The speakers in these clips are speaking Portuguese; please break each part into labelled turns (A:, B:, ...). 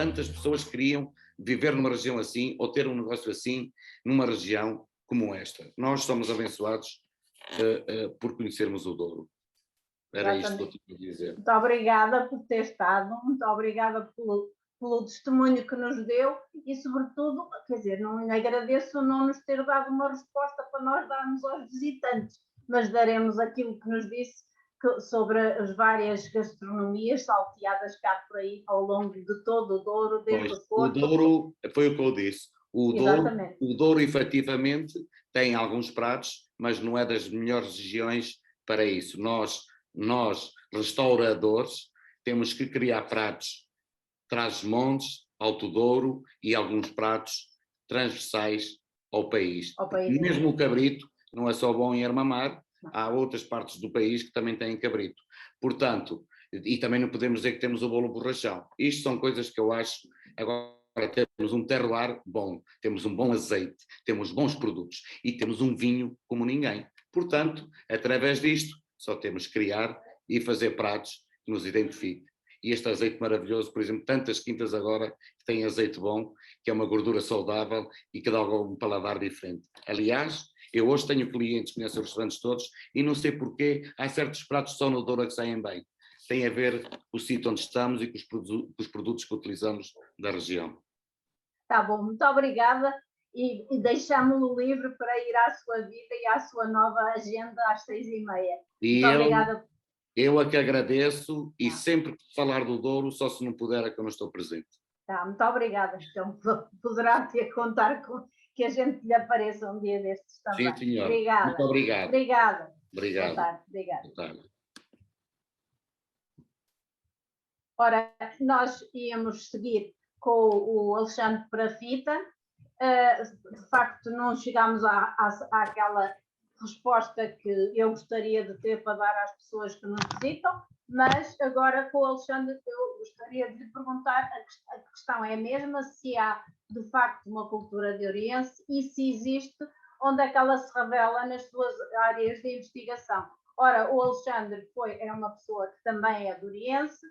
A: tantas pessoas queriam viver numa região assim ou ter um negócio assim numa região como esta. Nós somos abençoados por conhecermos o Douro. Era isto que eu tinha a dizer.
B: Muito obrigada por ter estado, muito obrigada pelo testemunho que nos deu e, sobretudo, quer dizer, não agradeço não nos ter dado uma resposta para nós darmos aos visitantes, mas daremos aquilo que nos disse sobre as várias gastronomias salteadas cá por aí ao longo de todo o Douro, desde o Porto.
A: O Douro, foi o que eu disse, o Douro efetivamente tem alguns pratos, mas não é das melhores regiões para isso. Nós, restauradores, temos que criar pratos Trás-os-Montes, Alto Douro e alguns pratos transversais ao país. Mesmo o cabrito não é só bom em Armamar, há outras partes do país que também têm cabrito. Portanto, e também não podemos dizer que temos o bolo borrachão. Isto são coisas que eu acho, agora temos um terroir bom, temos um bom azeite, temos bons produtos e temos um vinho como ninguém. Portanto, através disto, só temos que criar e fazer pratos que nos identifiquem. E este azeite maravilhoso, por exemplo, tantas quintas agora que têm azeite bom, que é uma gordura saudável e que dá um paladar diferente. Aliás, eu hoje tenho clientes, conheço os restaurantes todos, e não sei porquê, há certos pratos só no Douro que saem bem. Tem a ver com o sítio onde estamos e com os produtos que utilizamos da região.
B: Tá bom, muito obrigada e deixamos-lo livre para ir à sua vida e à sua nova agenda às 6h30. Muito obrigada.
A: Eu é que agradeço e sempre que falar do Douro, só se não puder é que eu não estou presente.
B: Tá, muito obrigada. Então poderá ter que contar com que a gente lhe apareça um dia destes também.
A: Sim, senhora.
B: Obrigada.
A: Muito obrigado.
B: Obrigada.
A: Obrigado.
B: Boa tarde. Obrigada.
A: Boa tarde.
B: Ora, nós íamos seguir com o Alexandre Parafita. De facto, não chegámos àquela resposta que eu gostaria de ter para dar às pessoas que nos visitam, mas agora com o Alexandre eu gostaria de lhe perguntar, a questão é a mesma, se há de facto uma cultura de Oriense e se existe, onde é que ela se revela nas suas áreas de investigação. Ora, o Alexandre é uma pessoa que também é de Oriense,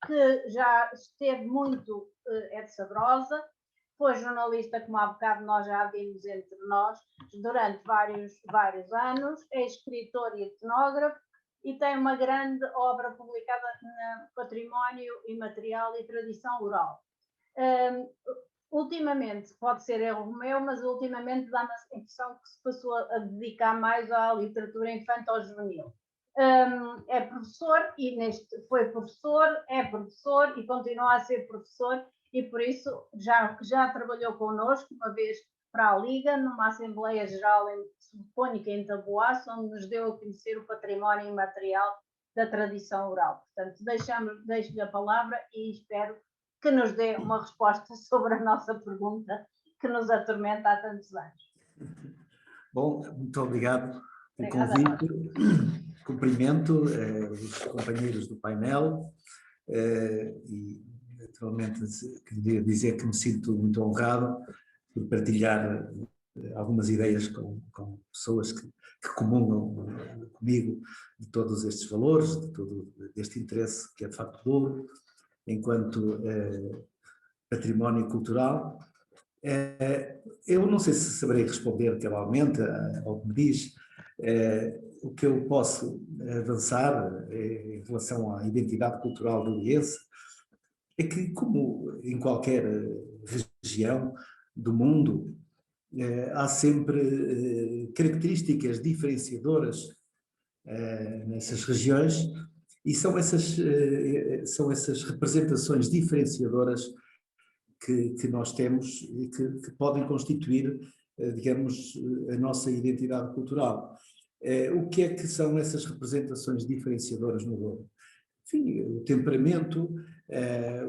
B: que já esteve muito de Sabrosa, foi jornalista, como há bocado nós já vimos entre nós, durante vários anos, é escritor e etnógrafo e tem uma grande obra publicada no Património Imaterial e Tradição Oral. Ultimamente, pode ser erro meu, mas ultimamente dá-me a impressão que se passou a dedicar mais à literatura infantil-juvenil. É professor e foi professor, é professor e continua a ser professor e por isso já trabalhou connosco uma vez para a Liga, numa Assembleia Geral Sinfónica em Taboaço, onde nos deu a conhecer o património imaterial da tradição oral. Portanto, deixo-lhe a palavra e espero que nos dê uma resposta sobre a nossa pergunta que nos atormenta há tantos anos.
C: Bom, muito obrigado pelo convite. Cumprimento os companheiros do painel e, naturalmente, queria dizer que me sinto muito honrado por partilhar algumas ideias com pessoas que comungam comigo de todos estes valores, de todo este interesse que é de facto Douro, enquanto património cultural. Eu não sei se saberei responder cabalmente ao que me diz. O que eu posso avançar em relação à identidade cultural do Oriense é que, como em qualquer região do mundo, há sempre características diferenciadoras nessas regiões e são essas representações diferenciadoras que nós temos e que podem constituir, digamos, a nossa identidade cultural. O que é que são essas representações diferenciadoras no Douro? Enfim, o temperamento,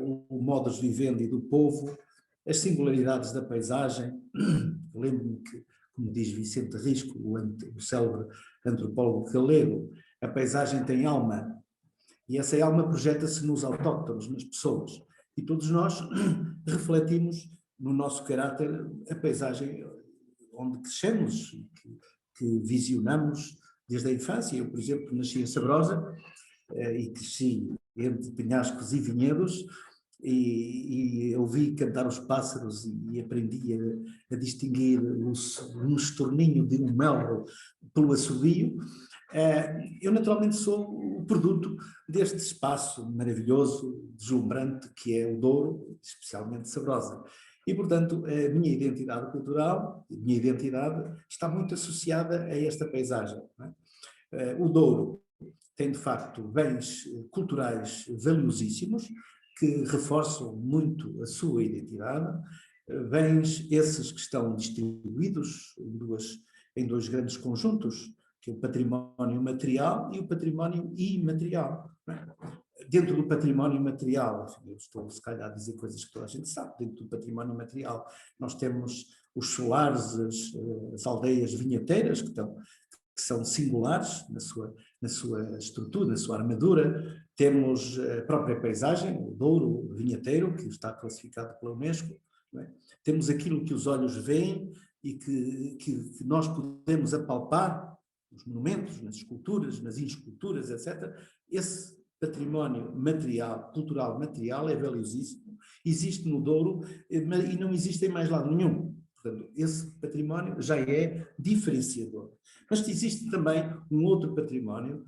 C: o modus vivendi do povo, as singularidades da paisagem. Lembro-me que, como diz Vicente Risco, o célebre antropólogo galego, a paisagem tem alma, e essa alma projeta-se nos autóctonos, nas pessoas. E todos nós refletimos no nosso caráter a paisagem onde crescemos, que visionamos desde a infância. Eu, por exemplo, nasci em Sabrosa e cresci entre penhascos e vinhedos e ouvi cantar os pássaros e aprendi a distinguir um estorninho de um melro pelo assobio. Eu naturalmente sou o produto deste espaço maravilhoso, deslumbrante, que é o Douro, especialmente Sabrosa. E, portanto, a minha identidade cultural, a minha identidade está muito associada a esta paisagem, não é? O Douro tem, de facto, bens culturais valiosíssimos, que reforçam muito a sua identidade, bens esses que estão distribuídos em dois grandes conjuntos, que é o património material e o património imaterial. Dentro do património material, eu estou se calhar a dizer coisas que toda a gente sabe, dentro do património material nós temos os solares, as aldeias vinheteiras, que são singulares na sua estrutura, na sua armadura. Temos a própria paisagem, o Douro vinheteiro, que está classificado pela Unesco. Não é? Temos aquilo que os olhos veem e que nós podemos apalpar, os monumentos, nas esculturas, nas insculturas, etc. Esse património material, cultural material, é valiosíssimo, existe no Douro e não existe em mais lado nenhum. Portanto, esse património já é diferenciador. Mas existe também um outro património,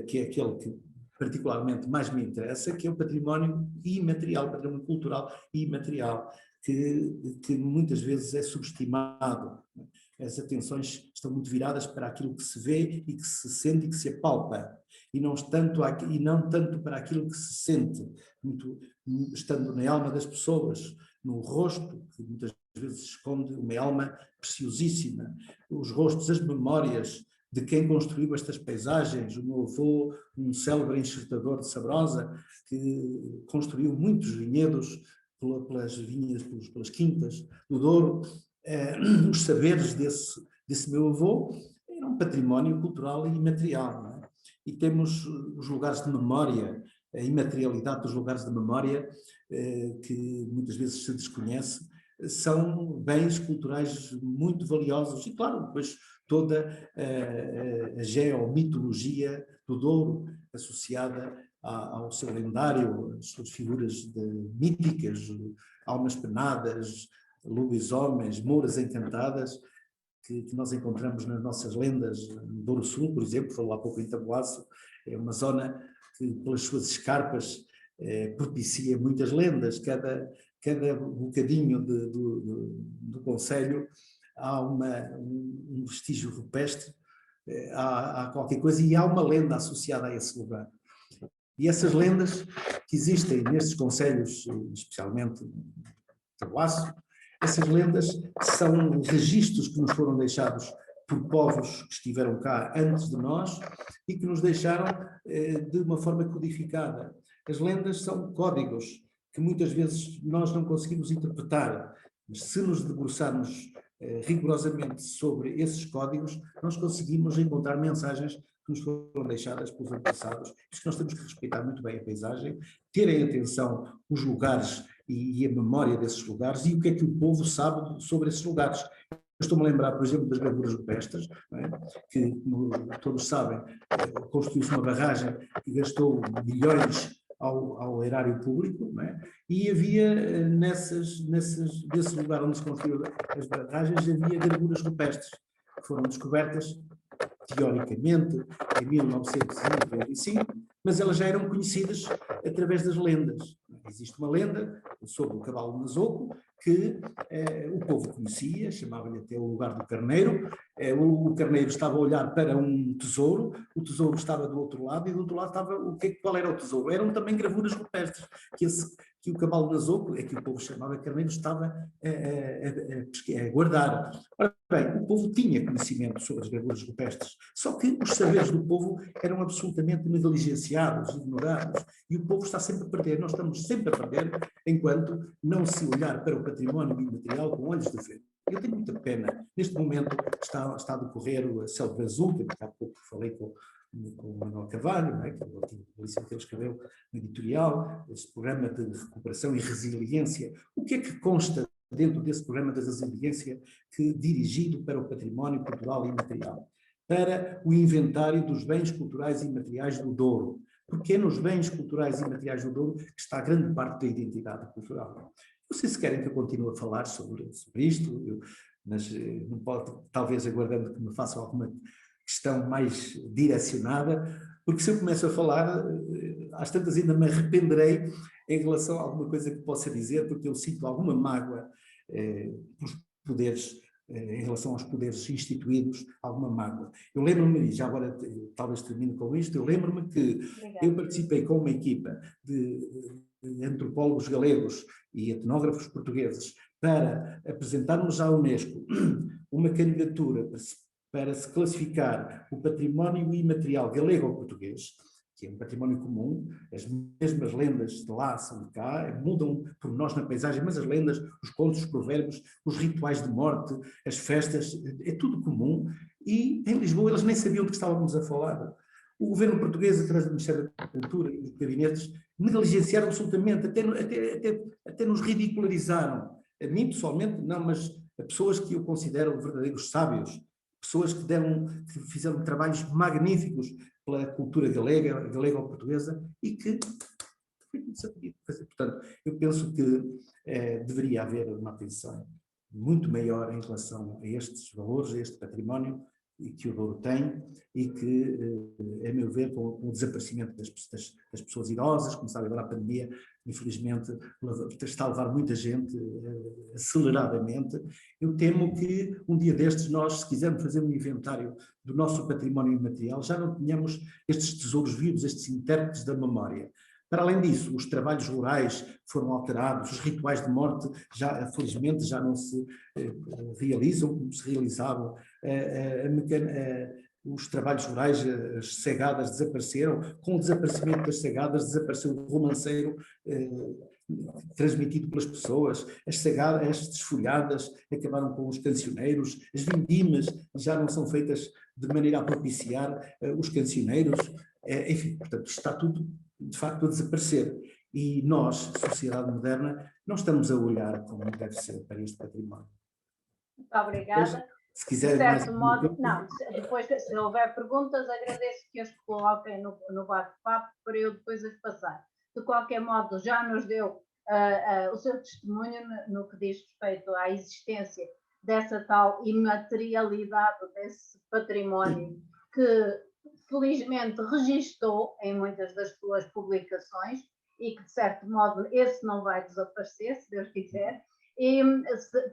C: que é aquele que particularmente mais me interessa, que é o património imaterial, o património cultural imaterial, que muitas vezes é subestimado. As atenções estão muito viradas para aquilo que se vê e que se sente e que se apalpa, e não tanto para aquilo que se sente, estando na alma das pessoas, no rosto, que muitas vezes esconde uma alma preciosíssima, os rostos, as memórias de quem construiu estas paisagens. O meu avô, um célebre enxertador de Sabrosa, que construiu muitos vinhedos pelas vinhas, pelas quintas do Douro. Os saberes desse meu avô eram um património cultural e imaterial, não é? E temos os lugares de memória, a imaterialidade dos lugares de memória, que muitas vezes se desconhece, são bens culturais muito valiosos. E, claro, depois toda a geomitologia do Douro, associada ao seu lendário, as suas figuras míticas, almas penadas, lobisomens, mouras encantadas, que nós encontramos nas nossas lendas, no Douro Sul, por exemplo, falou há pouco em Taboaço, é uma zona que, pelas suas escarpas, propicia muitas lendas. Cada bocadinho do concelho há um vestígio rupestre, há qualquer coisa, e há uma lenda associada a esse lugar. E essas lendas que existem nestes concelhos, especialmente Taboaço, essas lendas são registros que nos foram deixados por povos que estiveram cá antes de nós e que nos deixaram de uma forma codificada. As lendas são códigos que muitas vezes nós não conseguimos interpretar, mas se nos debruçarmos rigorosamente sobre esses códigos, nós conseguimos encontrar mensagens que nos foram deixadas pelos antepassados. Por isso que nós temos que respeitar muito bem a paisagem, ter em atenção os lugares e a memória desses lugares e o que é que o povo sabe sobre esses lugares. Estou-me a lembrar, por exemplo, das gravuras rupestres, não é? Que, como todos sabem, construiu-se uma barragem que gastou milhões ao erário público, não é? E havia nesse lugar onde se construíram as barragens, havia gravuras rupestres que foram descobertas teoricamente em 1995, mas elas já eram conhecidas através das lendas. Existe uma lenda sobre o cavalo de Nasoco que o povo conhecia, chamava-lhe até o lugar do carneiro. O carneiro estava a olhar para um tesouro, o tesouro estava do outro lado, e do outro lado estava qual era o tesouro? Eram também gravuras rupestres, que o cavalo de Nasoco, que o povo chamava carneiro, estava a guardar. Ora bem, o povo tinha conhecimento sobre as gravuras rupestres, só que os saberes do povo eram absolutamente negligenciados, ignorados, e o povo está sempre a perder. Nós estamos sempre a perder enquanto não se olhar para o património imaterial com olhos de frente. Eu tenho muita pena. Neste momento está a decorrer a Selva Azul, que há pouco falei com o Manuel Carvalho, não é? Que ele escreveu no editorial, este programa de recuperação e resiliência. O que é que consta dentro desse programa de resiliência dirigido para o património cultural e imaterial? Para o inventário dos bens culturais e imateriais do Douro, porque é nos bens culturais e materiais do Douro que está grande parte da identidade cultural. Não sei se querem que eu continue a falar sobre isto, mas não pode, talvez aguardando que me façam alguma questão mais direcionada, porque se eu começo a falar, às tantas ainda me arrependerei em relação a alguma coisa que possa dizer, porque eu sinto alguma mágoa pelos poderes, em relação aos poderes instituídos, alguma mágoa. Eu lembro-me, e já agora talvez termine com isto, eu lembro-me que eu participei com uma equipa de antropólogos galegos e etnógrafos portugueses para apresentarmos à Unesco uma candidatura para se classificar o património imaterial galego-português, que é um património comum, as mesmas lendas de lá são de cá, mudam por nós na paisagem, mas as lendas, os contos, os provérbios, os rituais de morte, as festas, é tudo comum, e em Lisboa eles nem sabiam do que estávamos a falar. O governo português, através do Ministério da Cultura e dos gabinetes, negligenciaram absolutamente, até nos ridicularizaram. A mim, pessoalmente, não, mas a pessoas que eu considero verdadeiros sábios, pessoas que fizeram trabalhos magníficos pela cultura galega ou portuguesa, e que não sabia fazer. Portanto, eu penso que deveria haver uma atenção muito maior em relação a estes valores, a este património que o Douro tem, e que, a meu ver, com o desaparecimento das pessoas idosas, como sabe agora a pandemia, infelizmente, está a levar muita gente aceleradamente. Eu temo que um dia destes nós, se quisermos fazer um inventário do nosso património imaterial, já não tenhamos estes tesouros vivos, estes intérpretes da memória. Para além disso, os trabalhos rurais foram alterados, os rituais de morte, felizmente, já não se realizam como se realizavam, os trabalhos rurais, as cegadas desapareceram, com o desaparecimento das cegadas desapareceu o romanceiro transmitido pelas pessoas, as desfolhadas acabaram com os cancioneiros, as vindimas já não são feitas de maneira a propiciar os cancioneiros, enfim, portanto, está tudo de facto a desaparecer. E nós, sociedade moderna, não estamos a olhar como deve ser para este património.
B: Muito obrigada.
C: Depois, se quiserem mais...
B: Depois, se houver perguntas, agradeço que as coloquem no bate-papo para eu depois as passar. De qualquer modo, já nos deu o seu testemunho no que diz respeito à existência dessa tal imaterialidade desse património que felizmente registou em muitas das suas publicações e que, de certo modo, esse não vai desaparecer, se Deus quiser, e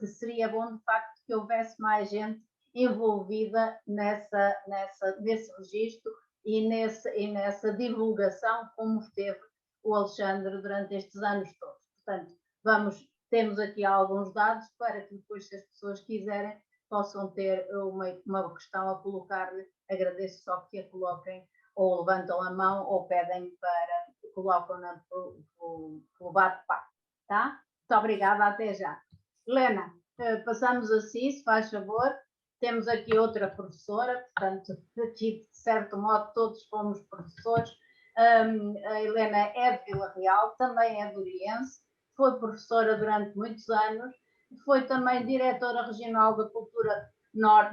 B: seria bom, de facto, que houvesse mais gente envolvida nesse registro e nessa divulgação, como esteve o Alexandre durante estes anos todos. Portanto, temos aqui alguns dados para que depois, se as pessoas quiserem, possam ter uma questão a colocar-lhe. Agradeço só que a coloquem, ou levantam a mão, ou pedem para colocam no bate-papo, tá? Muito obrigada, até já. Helena, passamos assim, se faz favor. Temos aqui outra professora, portanto, aqui, de certo modo, todos fomos professores. A Helena é de Vila Real, também é doriense, foi professora durante muitos anos, foi também diretora regional da Cultura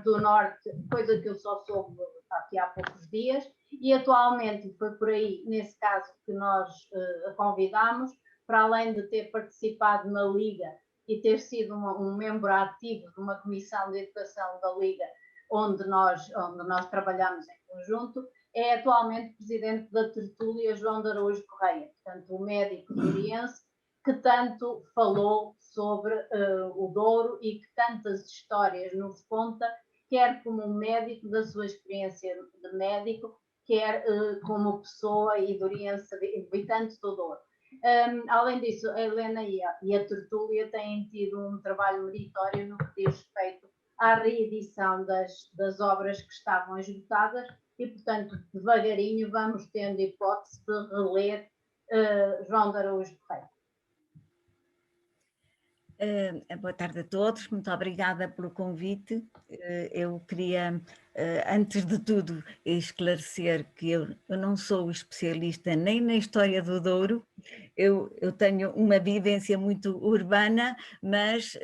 B: do Norte, coisa que eu só soube aqui há poucos dias, e atualmente foi por aí, nesse caso, que nós a convidámos, para além de ter participado na Liga e ter sido um membro ativo de uma comissão de educação da Liga, onde nós trabalhamos em conjunto, é atualmente presidente da Tertúlia João de Araújo Correia, portanto, o médico doriense que tanto falou sobre o Douro e que tantas histórias nos conta, quer como médico, da sua experiência de médico, quer como pessoa e doriense, habitante do Douro. Além disso, a Helena e a Tertúlia têm tido um trabalho meritório no que diz respeito à reedição das obras que estavam esgotadas e, portanto, devagarinho vamos tendo hipótese de reler João de Araújo Correia.
D: Boa tarde a todos, muito obrigada pelo convite. Eu queria, antes de tudo, esclarecer que eu não sou especialista nem na história do Douro, eu tenho uma vivência muito urbana, mas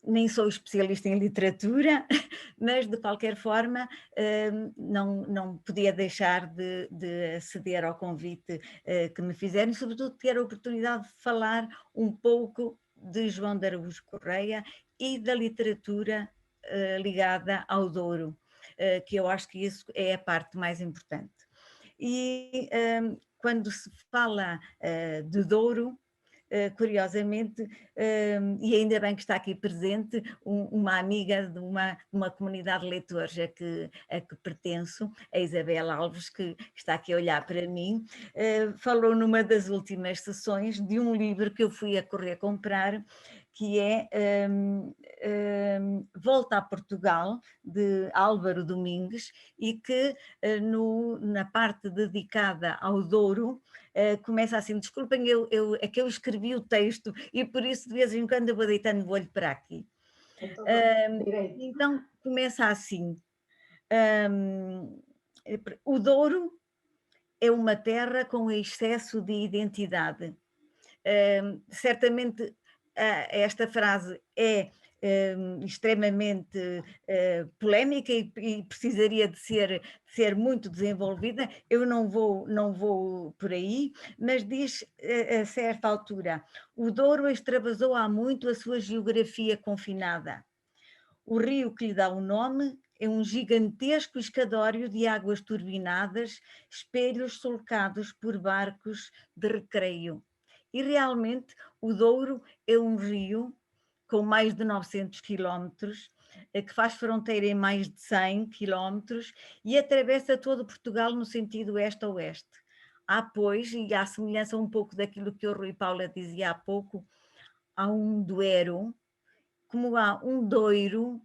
D: nem sou especialista em literatura, mas de qualquer forma não podia deixar de aceder ao convite que me fizeram e sobretudo ter a oportunidade de falar um pouco de João de Araújo Correia e da literatura ligada ao Douro, que eu acho que isso é a parte mais importante. E quando se fala de Douro, curiosamente, e ainda bem que está aqui presente, uma amiga de uma comunidade de leitores a que pertenço, a Isabela Alves, que está aqui a olhar para mim, falou numa das últimas sessões de um livro que eu fui a correr comprar, que é Volta a Portugal, de Álvaro Domingues, e que na parte dedicada ao Douro, começa assim, desculpem, é que eu escrevi o texto e por isso de vez em quando eu vou deitando o olho para aqui. Então começa assim, o Douro é uma terra com excesso de identidade. Certamente esta frase é extremamente polémica e precisaria de ser muito desenvolvida. Eu não vou por aí, mas diz a certa altura: o Douro extravasou há muito a sua geografia confinada. O rio que lhe dá o nome é um gigantesco escadório de águas turbinadas, espelhos solcados por barcos de recreio. E realmente o Douro é um rio com mais de 900 quilómetros, que faz fronteira em mais de 100 quilómetros e atravessa todo Portugal no sentido oeste-oeste. Há, pois, e à semelhança um pouco daquilo que o Rui Paula dizia há pouco, há um Duero, como há um Doiro,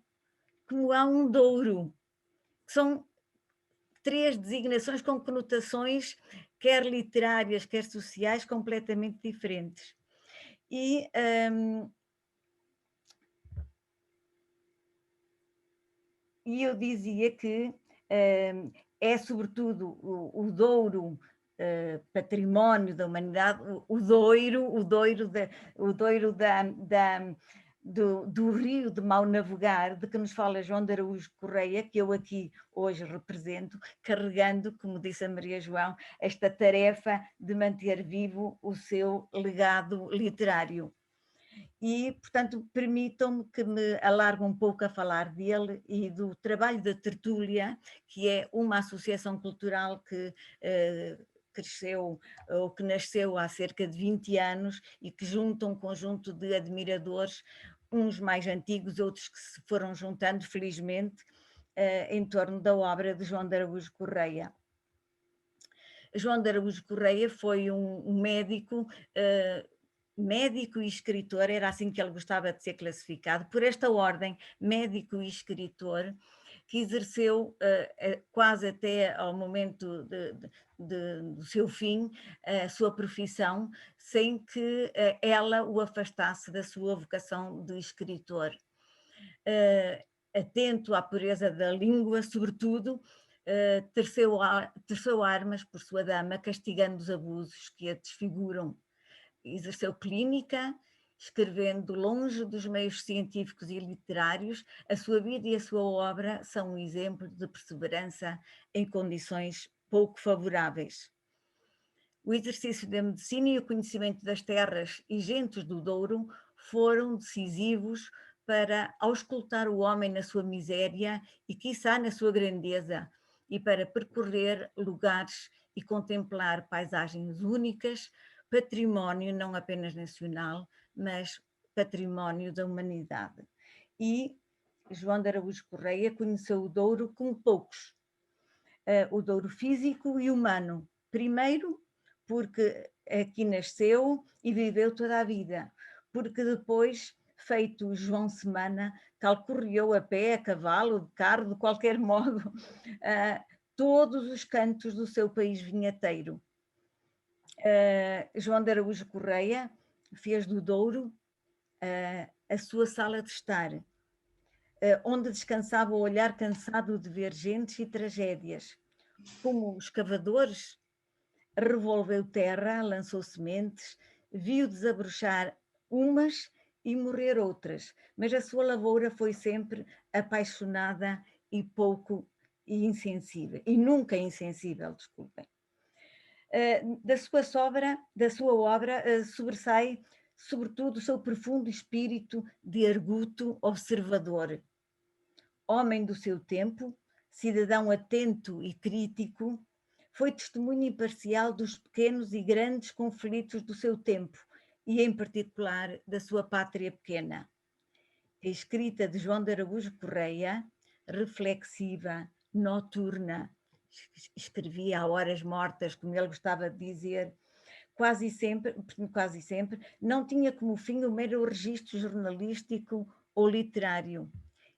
D: como há um Douro, que são três designações com conotações, quer literárias, quer sociais, completamente diferentes. E eu dizia que é sobretudo o Douro património da humanidade, o Doiro do rio de mau navegar, de que nos fala João de Araújo Correia, que eu aqui hoje represento, carregando, como disse a Maria João, esta tarefa de manter vivo o seu legado literário. E, portanto, permitam-me que me alargue um pouco a falar dele e do trabalho da Tertúlia, que é uma associação cultural que cresceu ou que nasceu há cerca de 20 anos e que junta um conjunto de admiradores, uns mais antigos, outros que se foram juntando, felizmente, em torno da obra de João de Araújo Correia. João de Araújo Correia foi um médico e escritor, era assim que ele gostava de ser classificado, por esta ordem, médico e escritor, que exerceu quase até ao momento do seu fim a sua profissão, sem que ela o afastasse da sua vocação de escritor. Atento à pureza da língua, sobretudo, terceu armas por sua dama, castigando os abusos que a desfiguram. Exerceu clínica, escrevendo longe dos meios científicos e literários. A sua vida e a sua obra são um exemplo de perseverança em condições pouco favoráveis. O exercício da medicina e o conhecimento das terras e gentes do Douro foram decisivos para auscultar o homem na sua miséria e, quiçá, na sua grandeza, e para percorrer lugares e contemplar paisagens únicas, património não apenas nacional, mas património da humanidade. E João de Araújo Correia conheceu o Douro como poucos, o Douro físico e humano. Primeiro, porque aqui nasceu e viveu toda a vida, porque depois, feito João Semana, calcorreou a pé, a cavalo, de carro, de qualquer modo, todos os cantos do seu país vinheteiro. João de Araújo Correia fez do Douro a sua sala de estar, onde descansava o olhar cansado de ver gentes e tragédias. Como escavadores, revolveu terra, lançou sementes, viu desabrochar umas e morrer outras, mas a sua lavoura foi sempre apaixonada e pouco insensível, e nunca insensível, desculpem. Da sua obra sobressai sobretudo o seu profundo espírito de arguto observador. Homem do seu tempo, cidadão atento e crítico, foi testemunho imparcial dos pequenos e grandes conflitos do seu tempo e, em particular, da sua pátria pequena. A escrita de João de Araújo Correia, reflexiva, noturna, escrevia a horas mortas, como ele gostava de dizer, quase sempre, não tinha como fim o mero registro jornalístico ou literário.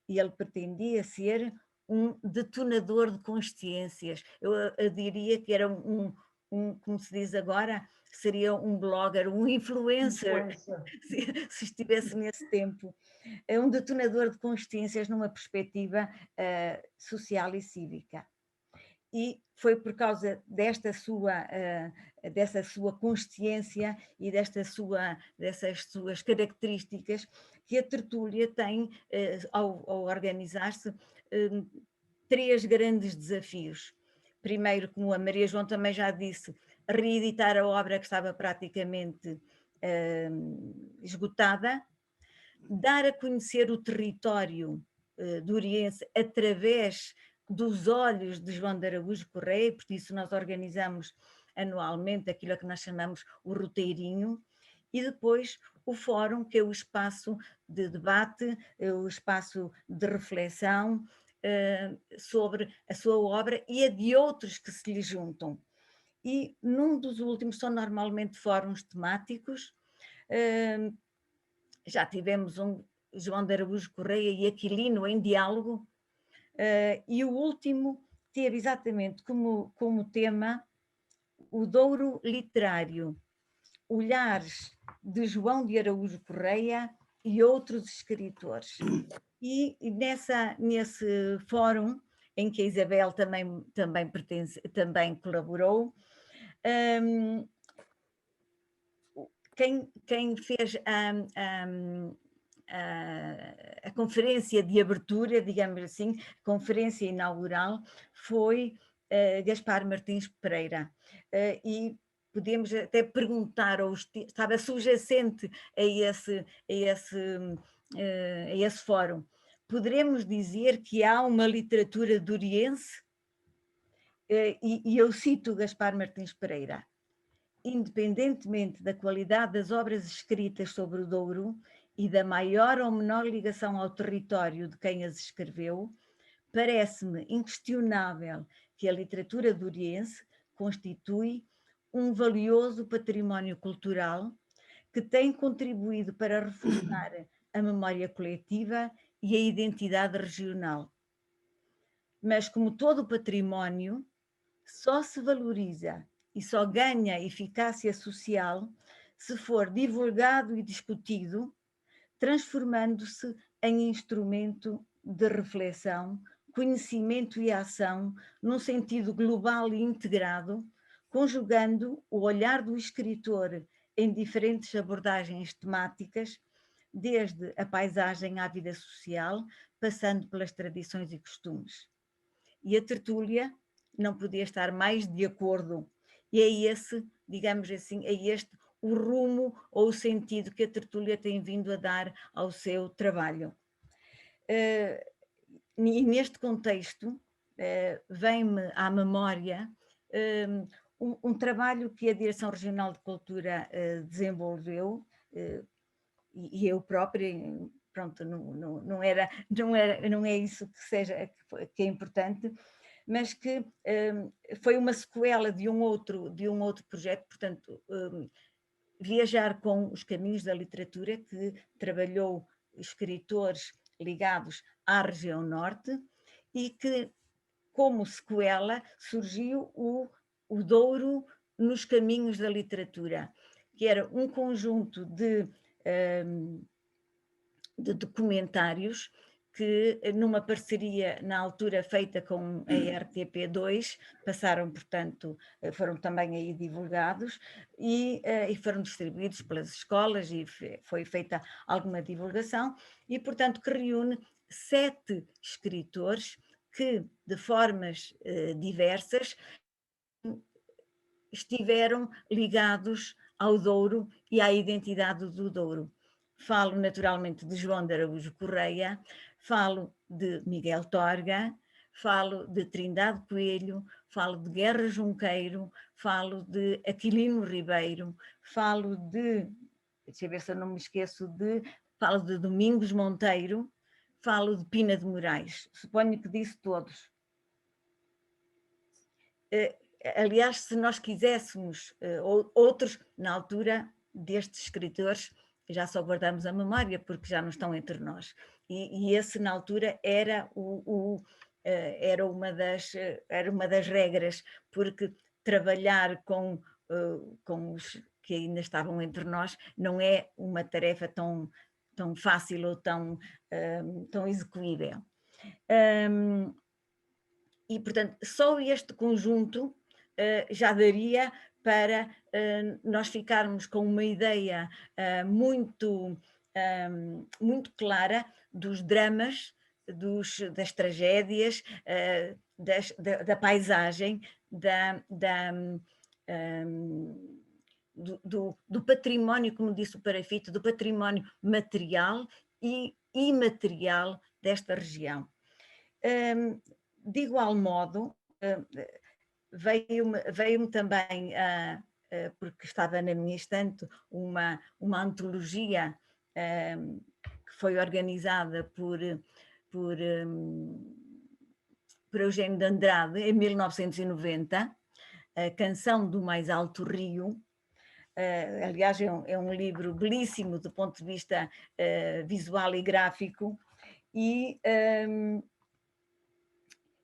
D: E ele pretendia ser um detonador de consciências. Eu diria que era como se diz agora, seria um blogger, um influencer. Se estivesse nesse tempo. É um detonador de consciências numa perspectiva social e cívica. E foi por causa dessa sua consciência e dessas suas características que a tertúlia tem, ao organizar-se, 3 grandes desafios. Primeiro, como a Maria João também já disse, reeditar a obra que estava praticamente esgotada, dar a conhecer o território do Oriense através dos olhos de João de Araújo Correia, por isso nós organizamos anualmente aquilo que nós chamamos o roteirinho, e depois o fórum, que é o espaço de debate, o espaço de reflexão sobre a sua obra e a de outros que se lhe juntam. E num dos últimos são normalmente fóruns temáticos. Já tivemos um João de Araújo Correia e Aquilino em diálogo, e o último teve exatamente como tema o Douro literário, olhares de João de Araújo Correia e outros escritores. E nesse fórum, em que a Isabel também colaborou, quem fez a conferência de abertura, digamos assim, conferência inaugural, foi Gaspar Martins Pereira. E podemos até perguntar, ou estava subjacente a esse fórum, poderemos dizer que há uma literatura duriense? E eu cito Gaspar Martins Pereira: independentemente da qualidade das obras escritas sobre o Douro e da maior ou menor ligação ao território de quem as escreveu, parece-me inquestionável que a literatura douriense constitui um valioso património cultural que tem contribuído para reforçar a memória coletiva e a identidade regional. Mas, como todo património, só se valoriza e só ganha eficácia social se for divulgado e discutido, transformando-se em instrumento de reflexão, conhecimento e ação num sentido global e integrado, conjugando o olhar do escritor em diferentes abordagens temáticas, desde a paisagem à vida social, passando pelas tradições e costumes. E a tertúlia não podia estar mais de acordo. E é esse, digamos assim, é este o rumo ou o sentido que a tertúlia tem vindo a dar ao seu trabalho. E neste contexto, vem-me à memória um trabalho que a Direção Regional de Cultura desenvolveu, e eu própria, pronto, não é isso que é importante, mas que foi uma sequela de um outro projeto, portanto, Viajar com os Caminhos da Literatura, que trabalhou escritores ligados à região norte, e que, como sequela, surgiu o Douro nos Caminhos da Literatura, que era um conjunto de documentários que numa parceria na altura feita com a RTP2, passaram, portanto, foram também aí divulgados e foram distribuídos pelas escolas e foi feita alguma divulgação e, portanto, que reúne 7 escritores que, de formas diversas, estiveram ligados ao Douro e à identidade do Douro. Falo naturalmente de João de Araújo Correia, falo de Miguel Torga, falo de Trindade Coelho, falo de Guerra Junqueiro, falo de Aquilino Ribeiro, falo de, deixa eu ver se eu não me esqueço falo de Domingos Monteiro, falo de Pina de Moraes, suponho que disse todos. Aliás, se nós quiséssemos outros, na altura destes escritores, já só guardamos a memória porque já não estão entre nós. E esse, na altura, era uma das regras, porque trabalhar com os que ainda estavam entre nós não é uma tarefa tão fácil ou tão execuível. E, portanto, só este conjunto já daria para nós ficarmos com uma ideia muito clara dos dramas, das tragédias, da paisagem, do património, como disse o Parafito, do património material e imaterial desta região. De igual modo, veio-me também, porque estava na minha estante, uma antologia que foi organizada por Eugênio de Andrade em 1990, a Canção do Mais Alto Rio. Aliás, é um livro belíssimo do ponto de vista visual e gráfico, e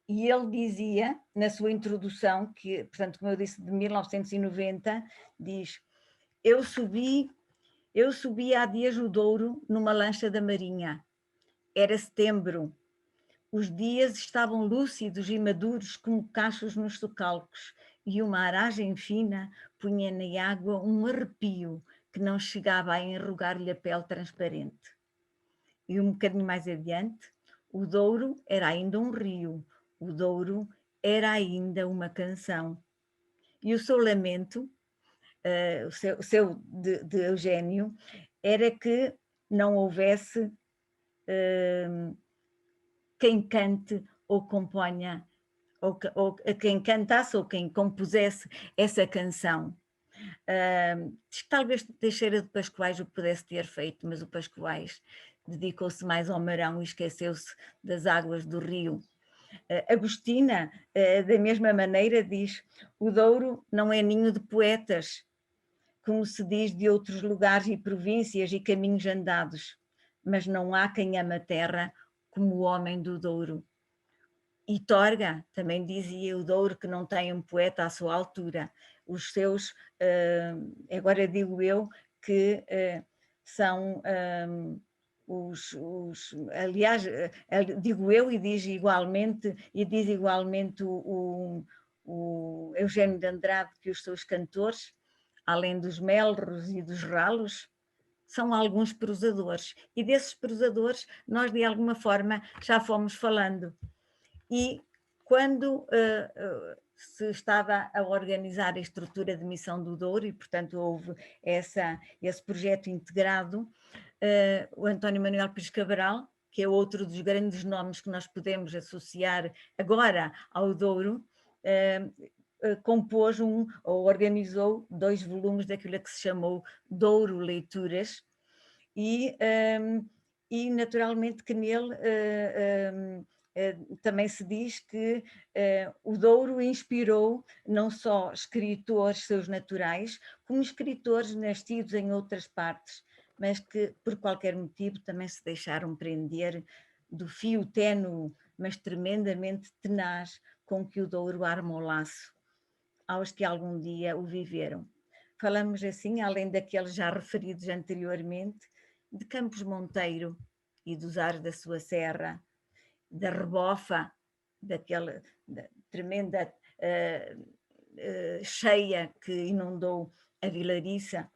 D: ele dizia, na sua introdução, que, portanto, como eu disse, de 1990, diz: eu subi há dias o Douro numa lancha da Marinha. Era setembro. Os dias estavam lúcidos e maduros como cachos nos socalcos, e uma aragem fina punha na água um arrepio que não chegava a enrugar-lhe a pele transparente. E um bocadinho mais adiante, o Douro era ainda um rio, o Douro era ainda uma canção. E o seu lamento, o seu de Eugênio, era que não houvesse quem cante ou componha, ou quem cantasse ou quem compusesse essa canção. Talvez Teixeira de Pascoais o pudesse ter feito, mas o Pascoais dedicou-se mais ao marão e esqueceu-se das águas do rio. Agostina, da mesma maneira, diz: o Douro não é ninho de poetas, como se diz de outros lugares e províncias e caminhos andados, mas não há quem ama a terra como o homem do Douro. E Torga também dizia: o Douro que não tem um poeta à sua altura. Os seus, agora digo eu, que são aliás, digo eu e diz igualmente o Eugênio de Andrade, que os seus cantores, além dos melros e dos ralos, são alguns prosadores. E desses prosadores nós, de alguma forma, já fomos falando. E quando se estava a organizar a estrutura de Missão do Douro, e portanto houve esse projeto integrado, o António Manuel Pires Cabral, que é outro dos grandes nomes que nós podemos associar agora ao Douro, compôs ou organizou 2 volumes daquilo que se chamou Douro Leituras, e naturalmente que nele também se diz que o Douro inspirou não só escritores seus naturais, como escritores nascidos em outras partes, mas que por qualquer motivo também se deixaram prender do fio ténue, mas tremendamente tenaz, com que o Douro arma o laço aos que algum dia o viveram. Falamos assim, além daqueles já referidos anteriormente, de Campos Monteiro e dos ares da sua serra, da rebofa, daquela tremenda cheia que inundou a Vilariça,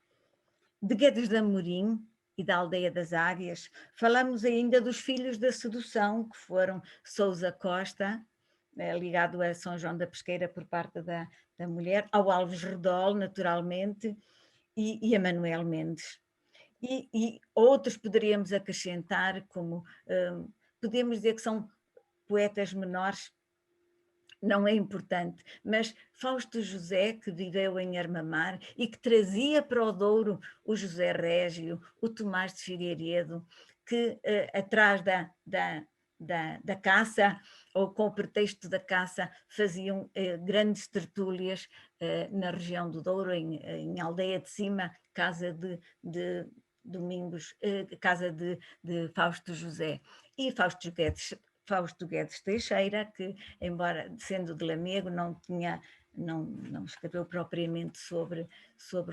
D: de Guedes de Amorim e da Aldeia das Águias. Falamos ainda dos filhos da sedução, que foram Sousa Costa, ligado a São João da Pesqueira por parte da mulher, ao Alves Redol, naturalmente, e a Manuel Mendes. E outros poderíamos acrescentar, como podemos dizer que são poetas menores, não é importante, mas Fausto José, que viveu em Armamar e que trazia para o Douro o José Régio, o Tomás de Figueiredo, que atrás da caça, ou com o pretexto da caça, faziam grandes tertúlias na região do Douro, em Aldeia de Cima, casa de Domingos, casa de Fausto José. E Fausto Guedes Teixeira, que, embora sendo de Lamego, não escreveu propriamente sobre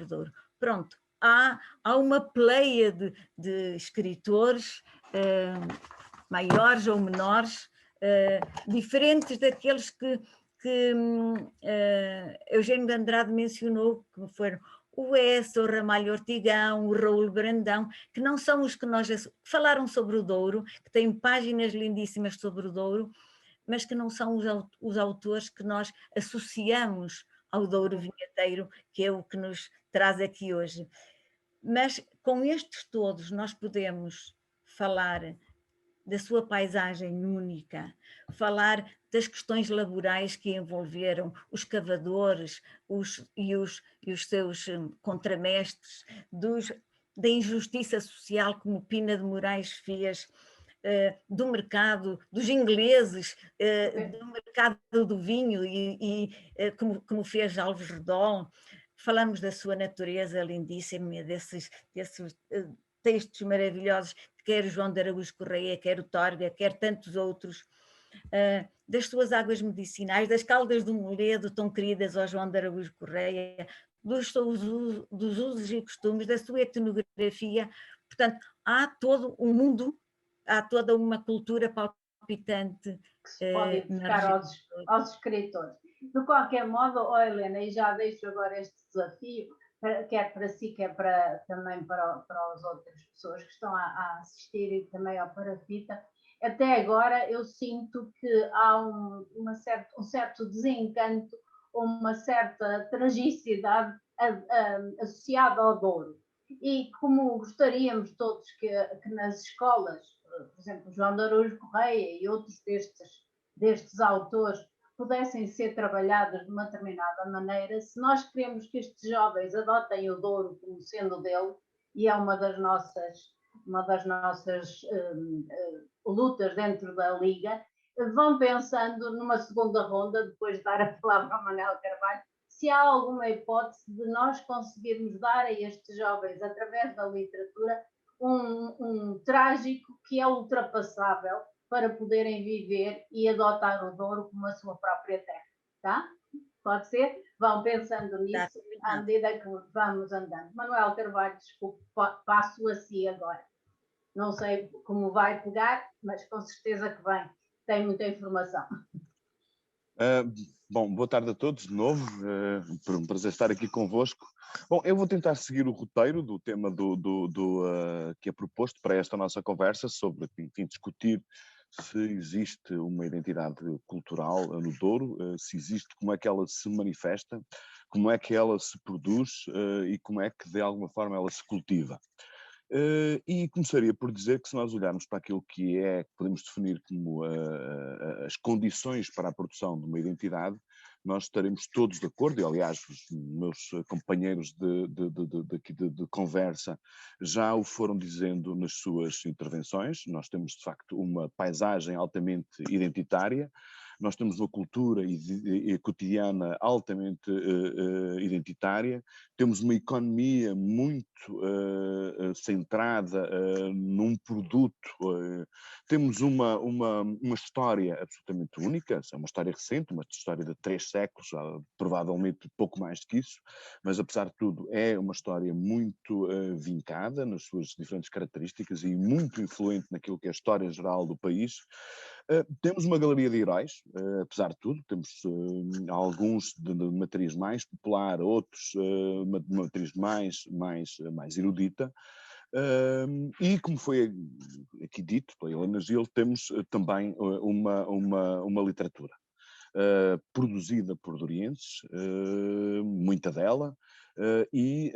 D: o Douro. Pronto, há uma pleia de escritores, maiores ou menores, diferentes daqueles que Eugênio de Andrade mencionou, que foram o Essa, o Ramalho Ortigão, o Raul Brandão, que não são os que falaram sobre o Douro, que têm páginas lindíssimas sobre o Douro, mas que não são os autores que nós associamos ao Douro vinheteiro, que é o que nos traz aqui hoje. Mas com estes todos nós podemos falar da sua paisagem única, falar das questões laborais que envolveram os cavadores e os seus contramestres, da injustiça social como Pina de Moraes fez, do mercado, dos ingleses, do mercado do vinho e como fez Alves Redol. Falamos da sua natureza lindíssima, desses textos maravilhosos, quer o João de Araújo Correia, quer o Torga, quer tantos outros, das suas águas medicinais, das caldas do Moledo, tão queridas ao João de Araújo Correia, dos usos e costumes, da sua etnografia. Portanto, há todo um mundo, há toda uma cultura palpitante
B: que se pode buscar aos escritores. De qualquer modo, Helena, e já deixo agora este desafio, quer para si, quer também para as outras pessoas que estão a assistir e também ao Parafita. Até agora eu sinto que há um certo desencanto, uma certa tragicidade associada ao Douro. E como gostaríamos todos que nas escolas, por exemplo, João de Araújo Correia e outros destes autores, pudessem ser trabalhados de uma determinada maneira, se nós queremos que estes jovens adotem o Douro como sendo dele, e é uma das nossas lutas dentro da Liga, vão pensando numa segunda ronda, depois de dar a palavra ao Manuel Carvalho, se há alguma hipótese de nós conseguirmos dar a estes jovens, através da literatura, um trágico que é ultrapassável, para poderem viver e adotar o Douro como a sua própria terra, tá? Pode ser? Vão pensando nisso à medida que vamos andando. Manuel Carvalho, desculpe, passo a si agora. Não sei como vai pegar, mas com certeza que vem. Tem muita informação.
E: Bom, boa tarde a todos de novo, por um prazer estar aqui convosco. Bom, eu vou tentar seguir o roteiro do tema que é proposto para esta nossa conversa sobre, enfim, discutir se existe uma identidade cultural no Douro, se existe, como é que ela se manifesta, como é que ela se produz e como é que de alguma forma ela se cultiva. E começaria por dizer que se nós olharmos para aquilo que podemos definir como as condições para a produção de uma identidade, nós estaremos todos de acordo, e aliás os meus companheiros de conversa já o foram dizendo nas suas intervenções. Nós temos de facto uma paisagem altamente identitária, nós temos uma cultura cotidiana altamente identitária, temos uma economia muito centrada num produto, temos uma história absolutamente única, é uma história recente, uma história de 3 séculos, provavelmente pouco mais do que isso, mas apesar de tudo é uma história muito vincada nas suas diferentes características e muito influente naquilo que é a história geral do país. Temos uma galeria de heróis, apesar de tudo, temos alguns de matriz mais popular, outros de matriz mais erudita, e como foi aqui dito pela Helena Gil, temos também uma literatura produzida por dorienses, muita dela, e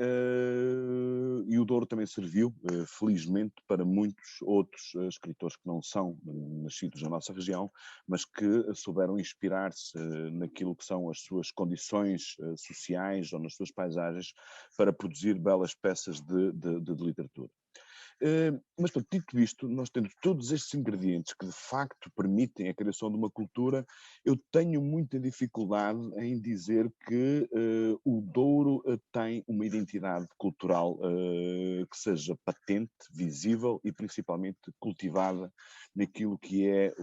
E: o Douro também serviu, felizmente, para muitos outros escritores que não são nascidos na nossa região, mas que souberam inspirar-se naquilo que são as suas condições sociais ou nas suas paisagens para produzir belas peças de literatura. Mas, portanto, dito isto, nós tendo todos estes ingredientes que de facto permitem a criação de uma cultura, eu tenho muita dificuldade em dizer que o Douro tem uma identidade cultural que seja patente, visível e principalmente cultivada naquilo que é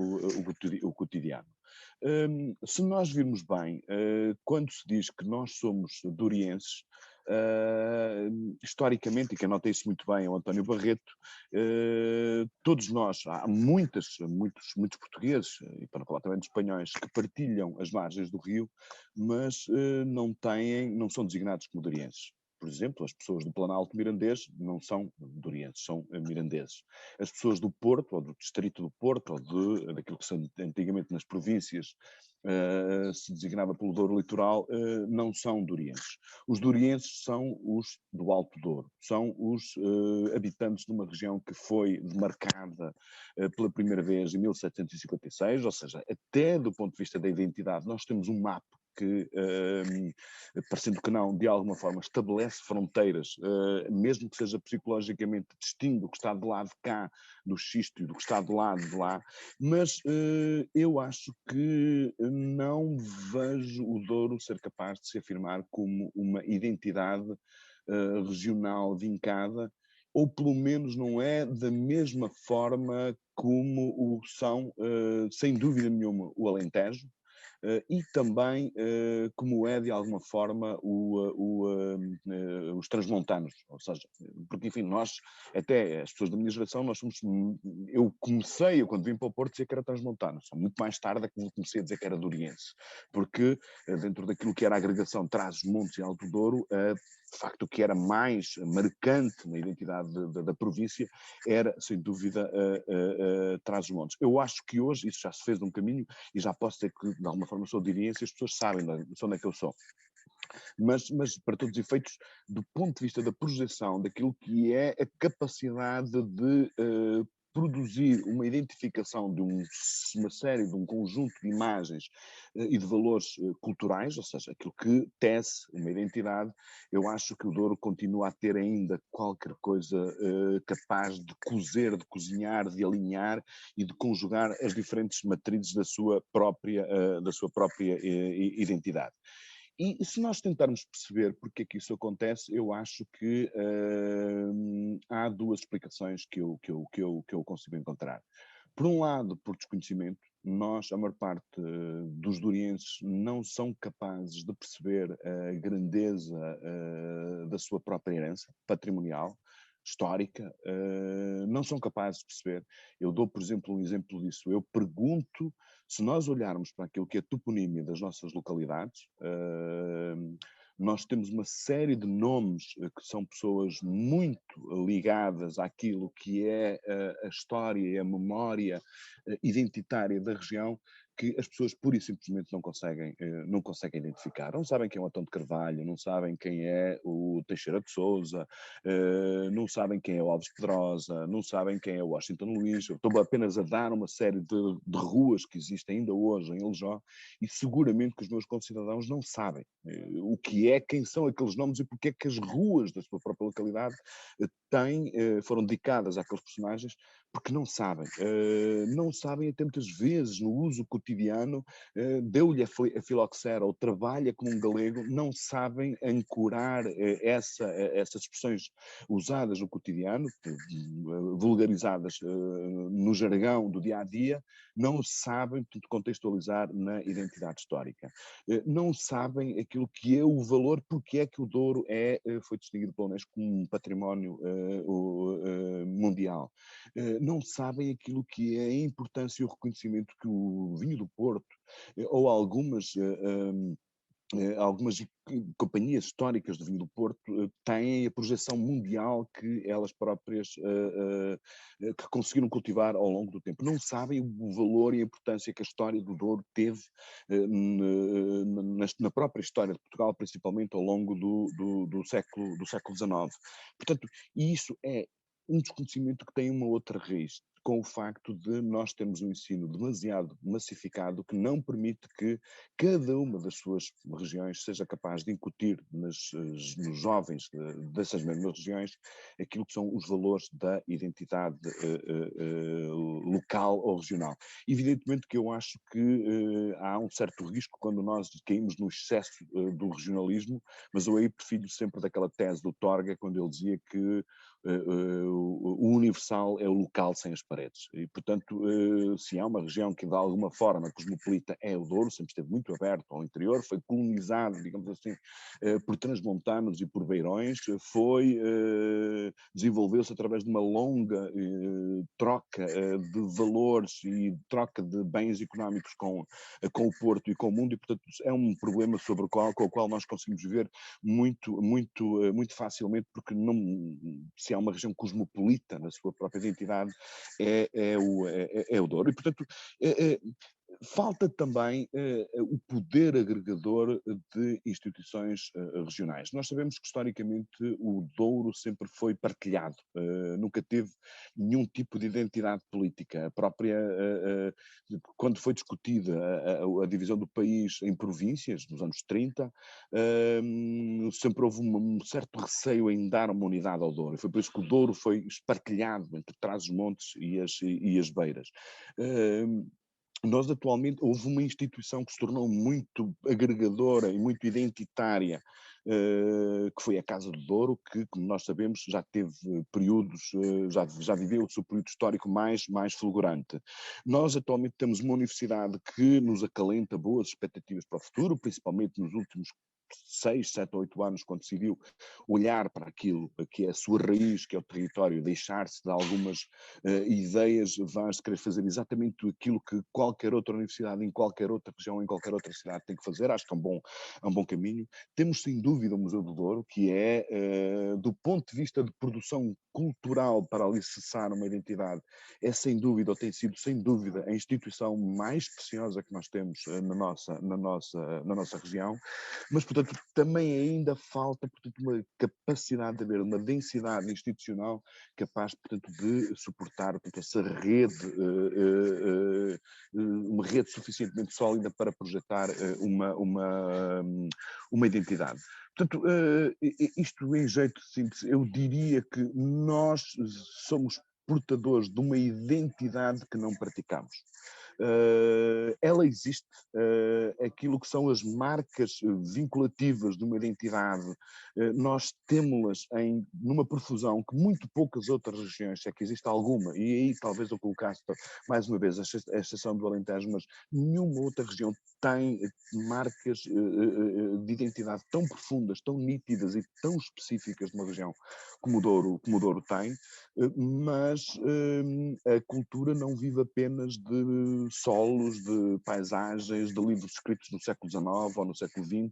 E: o cotidiano. Se nós virmos bem, quando se diz que nós somos dorienses, historicamente, e quem nota isso muito bem é o António Barreto, todos nós, há muitos portugueses, e para não falar também de espanhóis, que partilham as margens do rio, mas não são designados como dorienses. Por exemplo, as pessoas do Planalto Mirandês não são dorienses, são mirandeses. As pessoas do Porto, ou do distrito do Porto, ou daquilo que são antigamente nas províncias, se designava pelo Douro Litoral, não são dorienses. Os dorienses são os do Alto Douro, são os habitantes de uma região que foi demarcada pela primeira vez em 1756, ou seja, até do ponto de vista da identidade, nós temos um mapa que, parecendo que não, de alguma forma estabelece fronteiras, mesmo que seja psicologicamente distinto do que está de lá de cá, do xisto, e do que está de lá, mas eu acho que não vejo o Douro ser capaz de se afirmar como uma identidade regional vincada, ou pelo menos não é da mesma forma como o são, sem dúvida nenhuma, o Alentejo, e também como é de alguma forma os transmontanos, ou seja, porque enfim, nós, até as pessoas da minha geração, eu quando vim para o Porto, dizia que era transmontano, só muito mais tarde é que comecei a dizer que era doriense, porque dentro daquilo que era a agregação Trás-os-Montes e Alto Douro, de facto o que era mais marcante na identidade da província era, sem dúvida, Trás-os-Montes. Eu acho que hoje isso já se fez um caminho e já posso dizer que de alguma forma sou doriense e as pessoas sabem de onde é que eu sou. Mas para todos os efeitos, do ponto de vista da projeção daquilo que é a capacidade de produzir uma identificação de uma série, de um conjunto de imagens e de valores culturais, ou seja, aquilo que tece uma identidade, eu acho que o Douro continua a ter ainda qualquer coisa capaz de cozer, de cozinhar, de alinhar e de conjugar as diferentes matrizes da sua própria identidade. E se nós tentarmos perceber porque é que isso acontece, eu acho que há duas explicações que eu consigo encontrar. Por um lado, por desconhecimento, a maior parte dos dorienses não são capazes de perceber a grandeza da sua própria herança patrimonial, histórica, não são capazes de perceber. Eu dou, por exemplo, um exemplo disso. Eu pergunto, se nós olharmos para aquilo que é a toponímia das nossas localidades, nós temos uma série de nomes que são pessoas muito ligadas àquilo que é a história e a memória identitária da região, que as pessoas pura e simplesmente não conseguem identificar. Não sabem quem é o Antão de Carvalho, não sabem quem é o Teixeira de Sousa, não sabem quem é o Alves Pedrosa, não sabem quem é o Washington Luís. Eu estou apenas a dar uma série de ruas que existem ainda hoje em Aljó e seguramente que os meus concidadãos não sabem o que é, quem são aqueles nomes e porque é que as ruas da sua própria localidade foram dedicadas àqueles personagens, porque não sabem. Não sabem até muitas vezes, no uso cotidiano, deu-lhe a filoxera ou trabalha como um galego, não sabem ancorar essas expressões usadas no cotidiano, vulgarizadas no jargão do dia-a-dia, não sabem contextualizar na identidade histórica. Não sabem aquilo que é o valor, porque é que o Douro foi distinguido pela Unesco como um património mundial. Não sabem aquilo que é a importância e o reconhecimento que o vinho do Porto, ou algumas companhias históricas do vinho do Porto têm a projeção mundial que elas próprias que conseguiram cultivar ao longo do tempo. Não sabem o valor e a importância que a história do Douro teve na própria história de Portugal, principalmente ao longo do século XIX. Portanto, isso é um desconhecimento que tem uma outra raiz, com o facto de nós termos um ensino demasiado massificado que não permite que cada uma das suas regiões seja capaz de incutir nos jovens dessas mesmas regiões aquilo que são os valores da identidade local ou regional. Evidentemente que eu acho que há um certo risco quando nós caímos no excesso do regionalismo, mas eu aí prefiro sempre daquela tese do Torga, quando ele dizia que o universal é o local sem as paredes. E, portanto, se há uma região que de alguma forma cosmopolita é o Douro, sempre esteve muito aberto ao interior, foi colonizado, digamos assim, por transmontanos e por beirões, desenvolveu-se através de uma longa troca de valores e troca de bens económicos com o Porto e com o mundo, e, portanto, é um problema com o qual nós conseguimos viver muito facilmente, porque se há uma região cosmopolita na sua própria identidade, é o Douro. E, portanto, falta também o poder agregador de instituições regionais. Nós sabemos que, historicamente, o Douro sempre foi partilhado, nunca teve nenhum tipo de identidade política. A própria, quando foi discutida a divisão do país em províncias, nos anos 30, sempre houve um certo receio em dar uma unidade ao Douro. Foi por isso que o Douro foi espartilhado entre Trás-os-Montes e as Beiras. Nós atualmente, houve uma instituição que se tornou muito agregadora e muito identitária, que foi a Casa do Douro, que, como nós sabemos, já teve períodos, já viveu o seu período histórico mais fulgurante. Nós atualmente temos uma universidade que nos acalenta boas expectativas para o futuro, principalmente nos últimos 6, 7 ou 8 anos, quando decidiu olhar para aquilo que é a sua raiz, que é o território, deixar-se de algumas ideias vãs de querer fazer exatamente aquilo que qualquer outra universidade, em qualquer outra região, em qualquer outra cidade tem que fazer. Acho que é um bom caminho. Temos, sem dúvida, o Museu do Douro, que é, do ponto de vista de produção cultural para alicerçar uma identidade, é sem dúvida, ou tem sido sem dúvida, a instituição mais preciosa que nós temos na nossa região, mas, portanto, também ainda falta, portanto, uma capacidade de haver uma densidade institucional capaz, portanto, de suportar, portanto, essa rede, uma rede suficientemente sólida para projetar uma identidade. Portanto, isto em jeito de síntese, eu diria que nós somos portadores de uma identidade que não praticamos. Ela existe, aquilo que são as marcas vinculativas de uma identidade, nós temos-las numa profusão que muito poucas outras regiões, se é que existe alguma, e aí talvez eu colocasse mais uma vez a exceção do Alentejo, mas nenhuma outra região tem marcas de identidade tão profundas, tão nítidas e tão específicas de uma região como o Douro tem, mas a cultura não vive apenas de solos, de paisagens, de livros escritos no século XIX ou no século XX,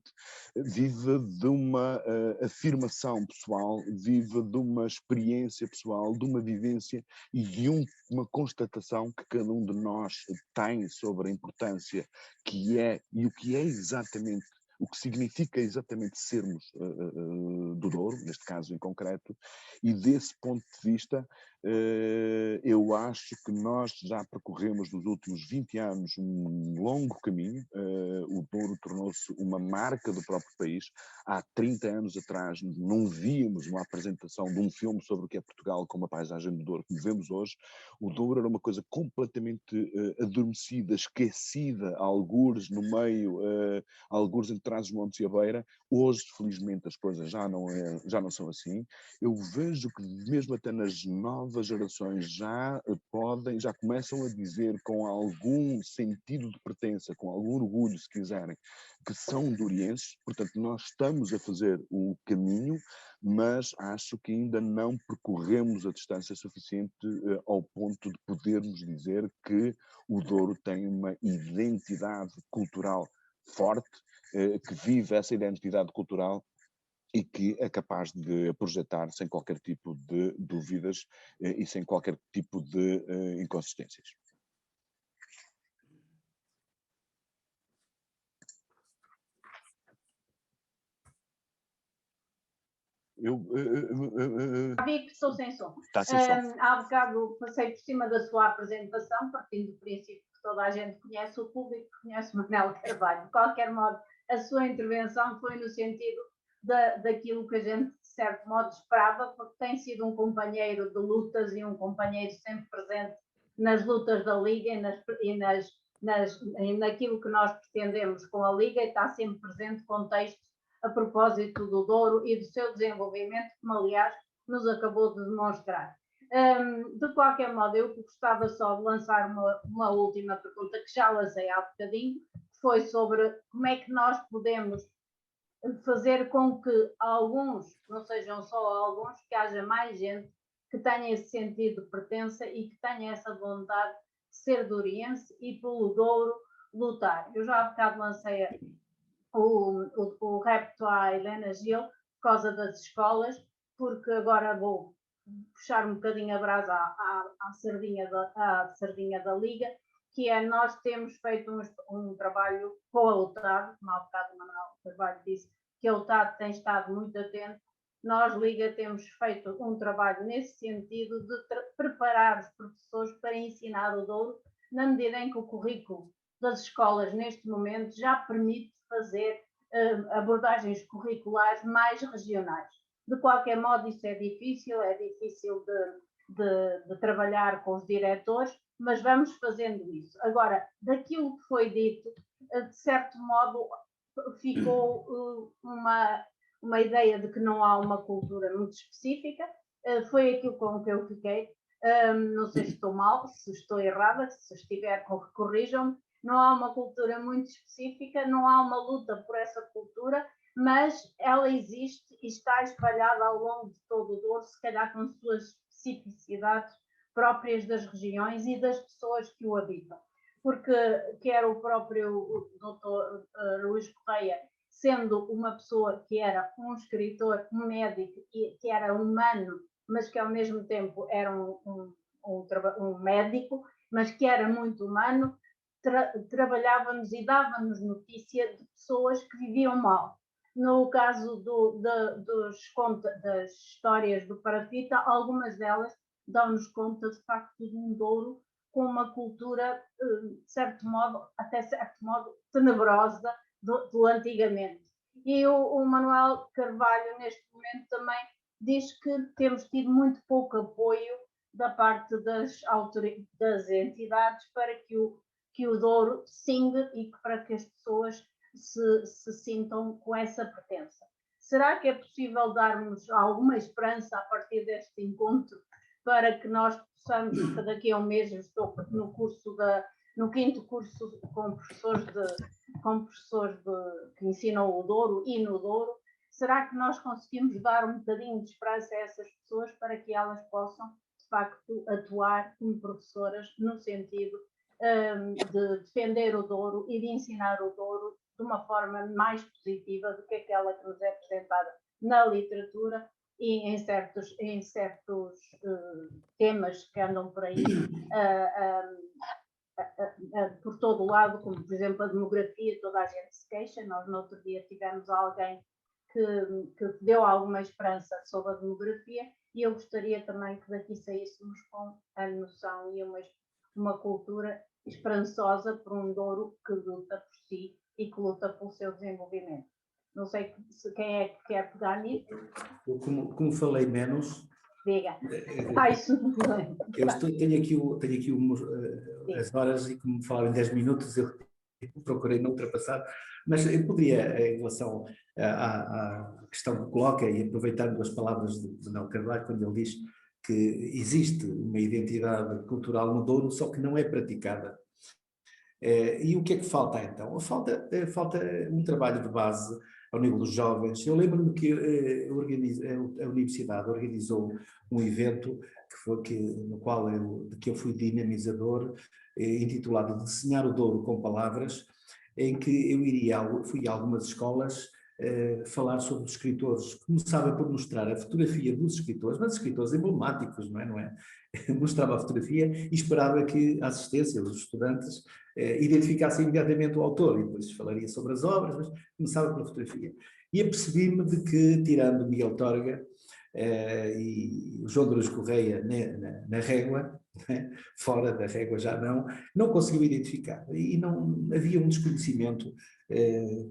E: vive de uma afirmação pessoal, vive de uma experiência pessoal, de uma vivência e de uma constatação que cada um de nós tem sobre a importância que é e o que é exatamente, o que significa exatamente sermos do Douro, neste caso em concreto, e desse ponto de vista Eu acho que nós já percorremos nos últimos 20 anos um longo caminho. O Douro tornou-se uma marca do próprio país. Há 30 anos atrás não víamos uma apresentação de um filme sobre o que é Portugal com uma paisagem do Douro como vemos hoje. O Douro era uma coisa completamente adormecida, esquecida, algures no meio, algures entre Trás-os-Montes e a Beira. Hoje, felizmente, as coisas já não são assim. Eu vejo que mesmo até nas novas gerações já começam a dizer com algum sentido de pertença, com algum orgulho, se quiserem, que são dourienses. Portanto, nós estamos a fazer o caminho, mas acho que ainda não percorremos a distância suficiente ao ponto de podermos dizer que o Douro tem uma identidade cultural forte, que vive essa identidade cultural e que é capaz de projetar sem qualquer tipo de dúvidas e sem qualquer tipo de inconsistências.
B: Vi que estou sem som.
E: Está sem som.
B: Há bocado passei por cima da sua apresentação, partindo do princípio que toda a gente conhece, o público conhece Manel Carvalho. De qualquer modo, a sua intervenção foi no sentido daquilo que a gente, de certo modo, esperava, porque tem sido um companheiro de lutas e um companheiro sempre presente nas lutas da Liga e naquilo que nós pretendemos com a Liga, e está sempre presente com textos a propósito do Douro e do seu desenvolvimento, como aliás nos acabou de demonstrar. De qualquer modo, eu gostava só de lançar uma última pergunta que já lancei há bocadinho, que foi sobre como é que nós podemos fazer com que alguns, não sejam só alguns, que haja mais gente que tenha esse sentido de pertença e que tenha essa vontade de ser douriense e pelo Douro lutar. Eu já há bocado lancei o repto à Helena Gil por causa das escolas, porque agora vou puxar um bocadinho a brasa à sardinha da Liga, que é nós temos feito um trabalho com a UTAD, como há bocado o Manuel Carvalho disse, que a UTAD tem estado muito atento. Nós, Liga, temos feito um trabalho nesse sentido de preparar os professores para ensinar o Douro, na medida em que o currículo das escolas neste momento já permite fazer abordagens curriculares mais regionais. De qualquer modo, isso é difícil de trabalhar com os diretores, mas vamos fazendo isso. Agora, daquilo que foi dito, de certo modo, ficou uma ideia de que não há uma cultura muito específica, foi aquilo com que eu fiquei. Não sei se estou mal, se estou errada, se estiver, corrijam-me. Não há uma cultura muito específica, não há uma luta por essa cultura, mas ela existe e está espalhada ao longo de todo o Douro, se calhar com suas especificidades próprias das regiões e das pessoas que o habitam. Porque quer o próprio Dr. Luís Correia, sendo uma pessoa que era um escritor, um médico, e que era humano, mas que ao mesmo tempo era um médico, mas que era muito humano, trabalhávamos e dávamos notícia de pessoas que viviam mal. No caso das histórias do Parafita, algumas delas dão-nos conta, de facto, de um Douro com uma cultura, de certo modo, até certo modo, tenebrosa do antigamente. E o Manuel Carvalho, neste momento, também diz que temos tido muito pouco apoio da parte das entidades para que o Douro singa e para que as pessoas se sintam com essa pertença. Será que é possível darmos alguma esperança a partir deste encontro para que nós possamos, daqui a um mês, eu estou no quinto curso com professores que ensinam o Douro e no Douro, será que nós conseguimos dar um bocadinho de esperança a essas pessoas para que elas possam, de facto, atuar como professoras no sentido de defender o Douro e de ensinar o Douro de uma forma mais positiva do que aquela que nos é apresentada na literatura e em certos temas que andam por aí por todo o lado, como por exemplo a demografia, toda a gente se queixa. Nós no outro dia tivemos alguém que deu alguma esperança sobre a demografia, e eu gostaria também que daqui saíssemos com a noção e uma cultura esperançosa por um Douro que luta por si e que luta pelo seu desenvolvimento. Não sei quem é que quer pegar nisso.
C: Eu, como falei menos...
B: Diga.
C: Tenho aqui as horas, e como falaram em 10 minutos, eu procurei não ultrapassar, mas eu poderia, em relação à questão que coloca, e aproveitando as palavras de Manuel Carvalho, quando ele diz que existe uma identidade cultural no Douro, só que não é praticada. E o que é que falta então? Falta um trabalho de base ao nível dos jovens. Eu lembro-me que a Universidade organizou um evento no qual eu fui dinamizador, intitulado Desenhar o Douro com Palavras, em que fui a algumas escolas falar sobre os escritores. Começava por mostrar a fotografia dos escritores, mas escritores emblemáticos, não é? Mostrava a fotografia e esperava que a assistência, os estudantes, identificassem imediatamente o autor, e depois falaria sobre as obras, mas começava pela fotografia. E apercebi-me de que, tirando Miguel Torga e o João Douros Correia na régua, né? Fora da régua já não conseguiu identificar. E não havia um desconhecimento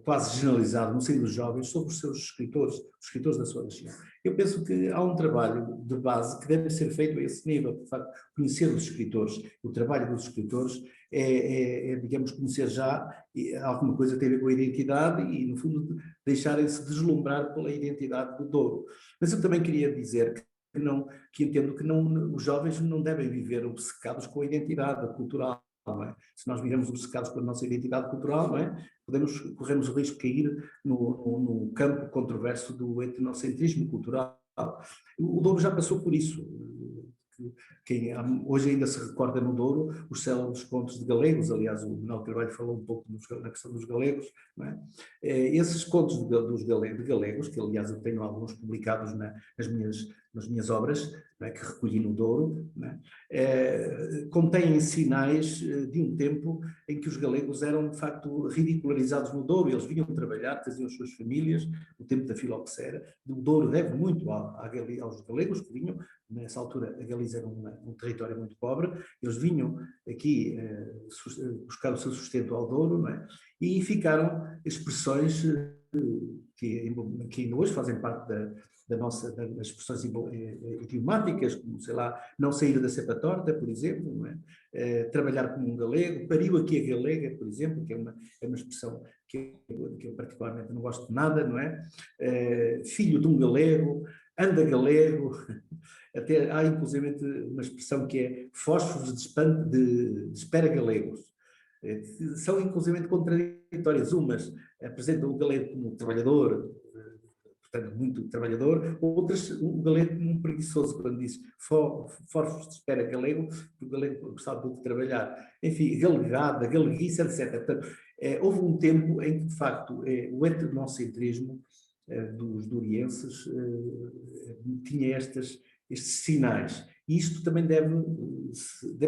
C: quase generalizado no seio dos jovens sobre os seus escritores, os escritores da sua região. Eu penso que há um trabalho de base que deve ser feito a esse nível, de facto, conhecer os escritores. O trabalho dos escritores digamos, conhecer já alguma coisa que tem a ver com a identidade e, no fundo, deixarem-se deslumbrar pela identidade do Douro. Mas eu também queria dizer que entendo que os jovens não devem viver obcecados com a identidade cultural. Não é? Se nós vivemos obcecados com a nossa identidade cultural, não é? Corremos o risco de cair no campo controverso do etnocentrismo cultural. O Douro já passou por isso. Quem hoje ainda se recorda no Douro os célebres contos de galegos, aliás o Manuel Carvalho falou um pouco na questão dos galegos, não é? Esses contos de galegos, que aliás eu tenho alguns publicados nas minhas obras, não é? Que recolhi no Douro, não é? Contêm sinais de um tempo em que os galegos eram de facto ridicularizados no Douro, eles vinham trabalhar, traziam as suas famílias, no tempo da filoxera. O Douro deve muito aos galegos que vinham. Nessa altura a Galiza era um território muito pobre, eles vinham aqui buscar o seu sustento ao Douro, não é? E ficaram expressões que ainda hoje fazem parte das expressões idiomáticas, como, sei lá, não sair da cepa torta, por exemplo, não é? Trabalhar como um galego, pariu aqui a galega, por exemplo, que é uma expressão que eu particularmente não gosto de nada, não é? Filho de um galego, anda galego. Até há, inclusive, uma expressão que é fósforos de espera galegos. São, inclusive, contraditórias. Umas apresentam o galego como um trabalhador, portanto, muito trabalhador, outras o galego como um preguiçoso, quando diz fósforos de espera galego, porque o galego gostava muito de trabalhar. Enfim, galegada, galeguice, etc. Portanto, houve um tempo em que, de facto, o etnocentrismo dos dourienses tinha estes sinais. E isto também deve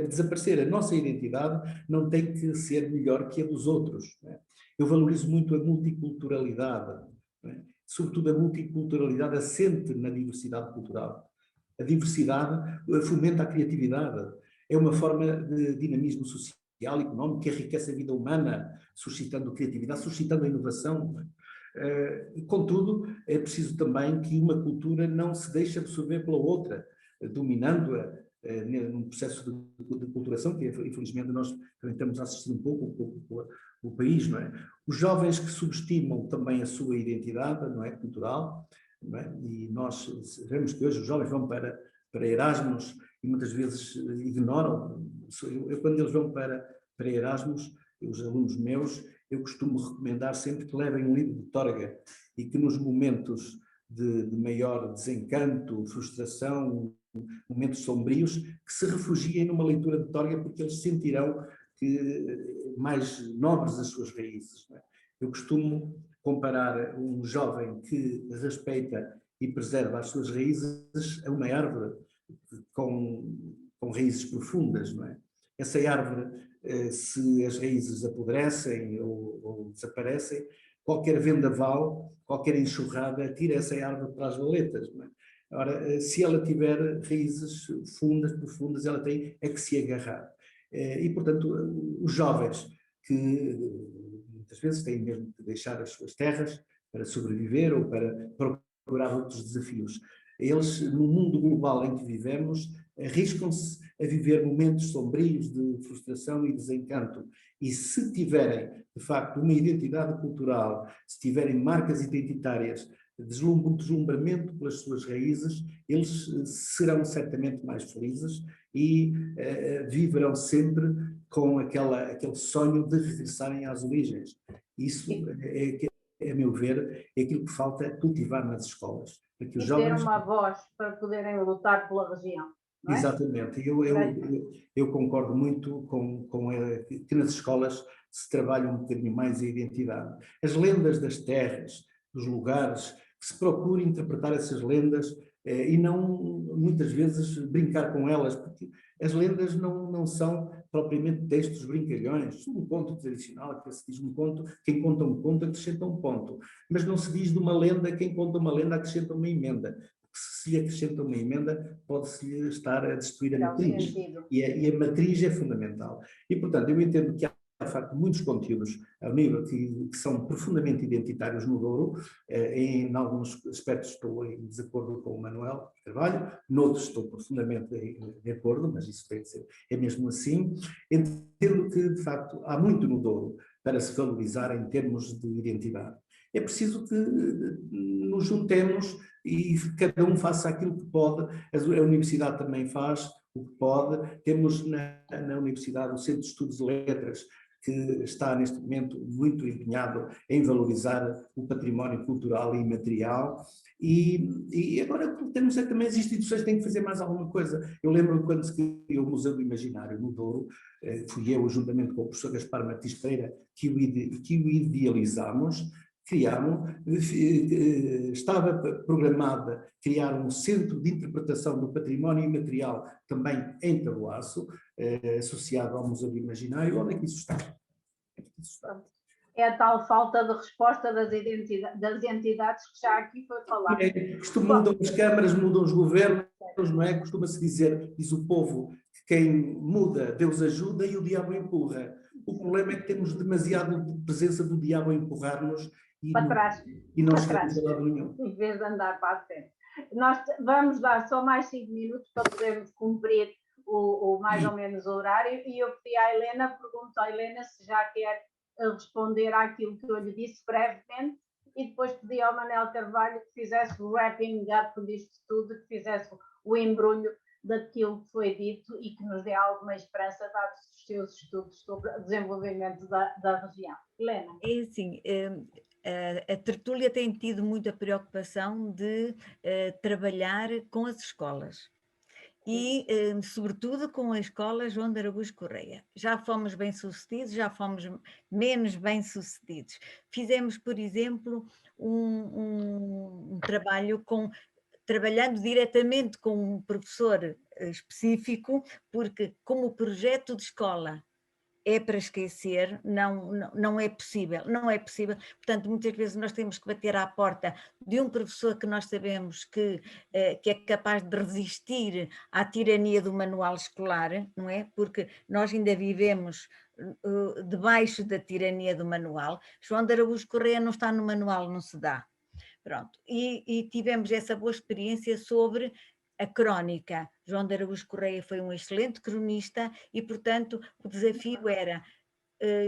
C: desaparecer. A nossa identidade não tem que ser melhor que a dos outros. Não é? Eu valorizo muito a multiculturalidade, não é? Sobretudo a multiculturalidade assente na diversidade cultural. A diversidade fomenta a criatividade. É uma forma de dinamismo social e económico que enriquece a vida humana, suscitando criatividade, suscitando a inovação. Contudo, é preciso também que uma cultura não se deixe absorver pela outra, dominando-a num processo de culturação, que infelizmente nós também estamos a assistir um pouco o país, não é? Os jovens que subestimam também a sua identidade, não é, cultural, não é? E nós sabemos que hoje os jovens vão para Erasmus e muitas vezes ignoram. Quando eles vão para Erasmus, os alunos meus, eu costumo recomendar sempre que levem um livro de Torga e que nos momentos de maior desencanto, frustração, momentos sombrios, que se refugiem numa leitura de Torga, porque eles sentirão mais nobres as suas raízes. Não é? Eu costumo comparar um jovem que respeita e preserva as suas raízes a uma árvore com raízes profundas, não é? Essa árvore, se as raízes apodrecem ou desaparecem, qualquer vendaval, qualquer enxurrada tira essa árvore para as valetas, não é? Ora, se ela tiver raízes fundas, profundas, ela tem é que se agarrar. E, portanto, os jovens que muitas vezes têm mesmo que deixar as suas terras para sobreviver ou para procurar outros desafios, eles, no mundo global em que vivemos, arriscam-se a viver momentos sombrios de frustração e desencanto. E se tiverem, de facto, uma identidade cultural, se tiverem marcas identitárias, deslumbramento pelas suas raízes, eles serão certamente mais felizes e viverão sempre com aquele sonho de regressarem às origens. Isso, a meu ver, é aquilo que falta cultivar nas escolas. Para que os jovens...
B: ter uma voz para poderem lutar pela região. Não é?
C: Exatamente. Eu concordo muito com que nas escolas se trabalha um bocadinho mais a identidade. As lendas das terras, dos lugares, que se procure interpretar essas lendas e não, muitas vezes, brincar com elas, porque as lendas não são propriamente textos brincalhões. Um conto tradicional, que se diz um conto, quem conta um conto acrescenta um ponto. Mas não se diz de uma lenda, quem conta uma lenda acrescenta uma emenda. Se lhe acrescenta uma emenda, pode-se estar a destruir a matriz. E a matriz é fundamental. E, portanto, eu entendo que há, de facto, muitos conteúdos ao nível que são profundamente identitários no Douro. Em alguns aspectos estou em desacordo com o Manuel Carvalho, noutros estou profundamente de acordo, mas isso tem que ser, é mesmo assim. Entendo que, de facto, há muito no Douro para se valorizar em termos de identidade. É preciso que nos juntemos e cada um faça aquilo que pode. A Universidade também faz o que pode. Temos na Universidade o Centro de Estudos de Letras, que está neste momento muito empenhado em valorizar o património cultural e imaterial, e agora temos também as instituições que têm que fazer mais alguma coisa. Eu lembro quando se criou o Museu do Imaginário no Douro, fui eu, juntamente com o professor Gaspar Martins Pereira, que o idealizámos. Estava programada criar um centro de interpretação do património imaterial também em Taboaço, associado ao Museu do Imaginário. Onde é que isso está?
B: É a tal falta de resposta das entidades que já aqui foi falado.
C: Isto mudam as câmaras, mudam os governos, não é? Costuma-se dizer, diz o povo, que quem muda, Deus ajuda e o diabo empurra. O problema é que temos demasiada presença do diabo a empurrar-nos
B: para trás.
C: E não chegamos a lado nenhum.
B: Em vez de andar para a frente. Nós vamos dar só mais 5 minutos para podermos cumprir o mais ou menos o horário, e eu pedi à Helena, pergunto à Helena se já quer responder àquilo que eu lhe disse brevemente, e depois pedi ao Manel Carvalho que fizesse o wrapping up disto tudo, que fizesse o embrulho daquilo que foi dito e que nos dê alguma esperança, dados os seus estudos sobre o desenvolvimento da região. Helena.
D: É assim, a tertúlia tem tido muita preocupação de trabalhar com as escolas. E, sobretudo, com a escola João de Araújo Correia. Já fomos bem-sucedidos, já fomos menos bem-sucedidos. Fizemos, por exemplo, um trabalho trabalhando diretamente com um professor específico, porque como projeto de escola é para esquecer, não é possível, não é possível. Portanto, muitas vezes nós temos que bater à porta de um professor que nós sabemos que é capaz de resistir à tirania do manual escolar, não é? Porque nós ainda vivemos debaixo da tirania do manual. João de Araújo Correia não está no manual, não se dá. Pronto, e tivemos essa boa experiência sobre a crónica. João de Araújo Correia foi um excelente cronista e, portanto, o desafio era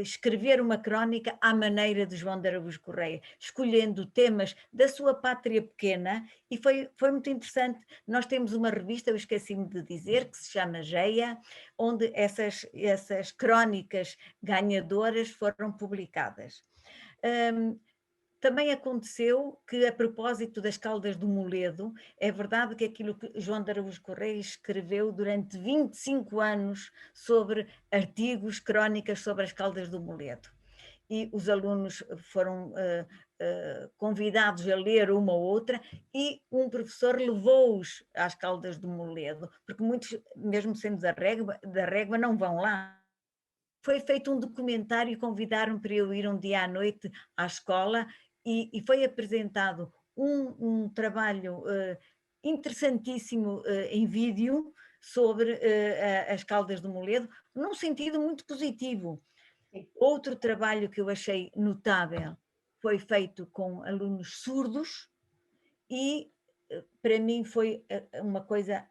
D: escrever uma crónica à maneira de João de Araújo Correia, escolhendo temas da sua pátria pequena, e foi muito interessante. Nós temos uma revista, eu esqueci-me de dizer, que se chama Geia, onde essas crónicas ganhadoras foram publicadas. Também aconteceu que, a propósito das Caldas do Moledo, é verdade que aquilo que João de Araújo Correia escreveu durante 25 anos sobre artigos, crónicas sobre as Caldas do Moledo. E os alunos foram convidados a ler uma ou outra, e um professor levou-os às Caldas do Moledo, porque muitos, mesmo sendo da Régua, não vão lá. foi feito um documentário, convidaram para eu ir um dia à noite à escola e foi apresentado um trabalho interessantíssimo em vídeo sobre as Caldas do Moledo, num sentido muito positivo. Outro trabalho que eu achei notável foi feito com alunos surdos e para mim foi uma coisa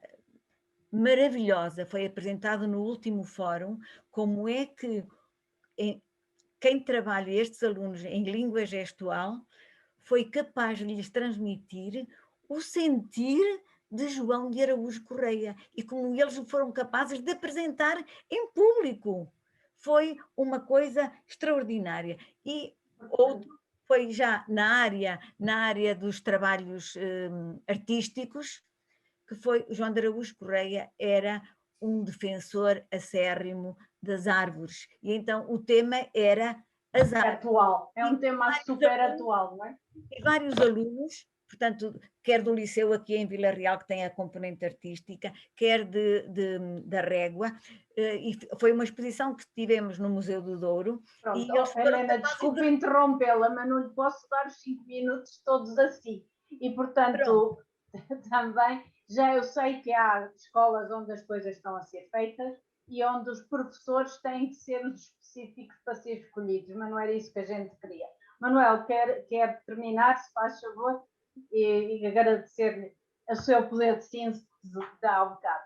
D: maravilhosa. Foi apresentado no último fórum como é que quem trabalha estes alunos em língua gestual foi capaz de lhes transmitir o sentir de João de Araújo Correia e como eles foram capazes de apresentar em público. Foi uma coisa extraordinária. E outro foi já na área dos trabalhos artísticos, que foi o João de Araújo Correia era um defensor acérrimo das árvores. E então o tema era as árvores.
B: Atual, é um tema super atual, não é?
D: E vários alunos, portanto, quer do liceu aqui em Vila Real, que tem a componente artística, quer da Régua, e foi uma exposição que tivemos no Museu do Douro.
B: Pronto,
D: e eles
B: Helena, desculpe interrompê-la, mas não lhe posso dar os 5 minutos todos assim. E, portanto, também já eu sei que há escolas onde as coisas estão a ser feitas e onde os professores têm que ser os específicos para ser escolhidos, mas não era isso que a gente queria. Manuel, quer terminar, se faz favor, e agradecer-lhe o seu poder de síntese de há um bocado.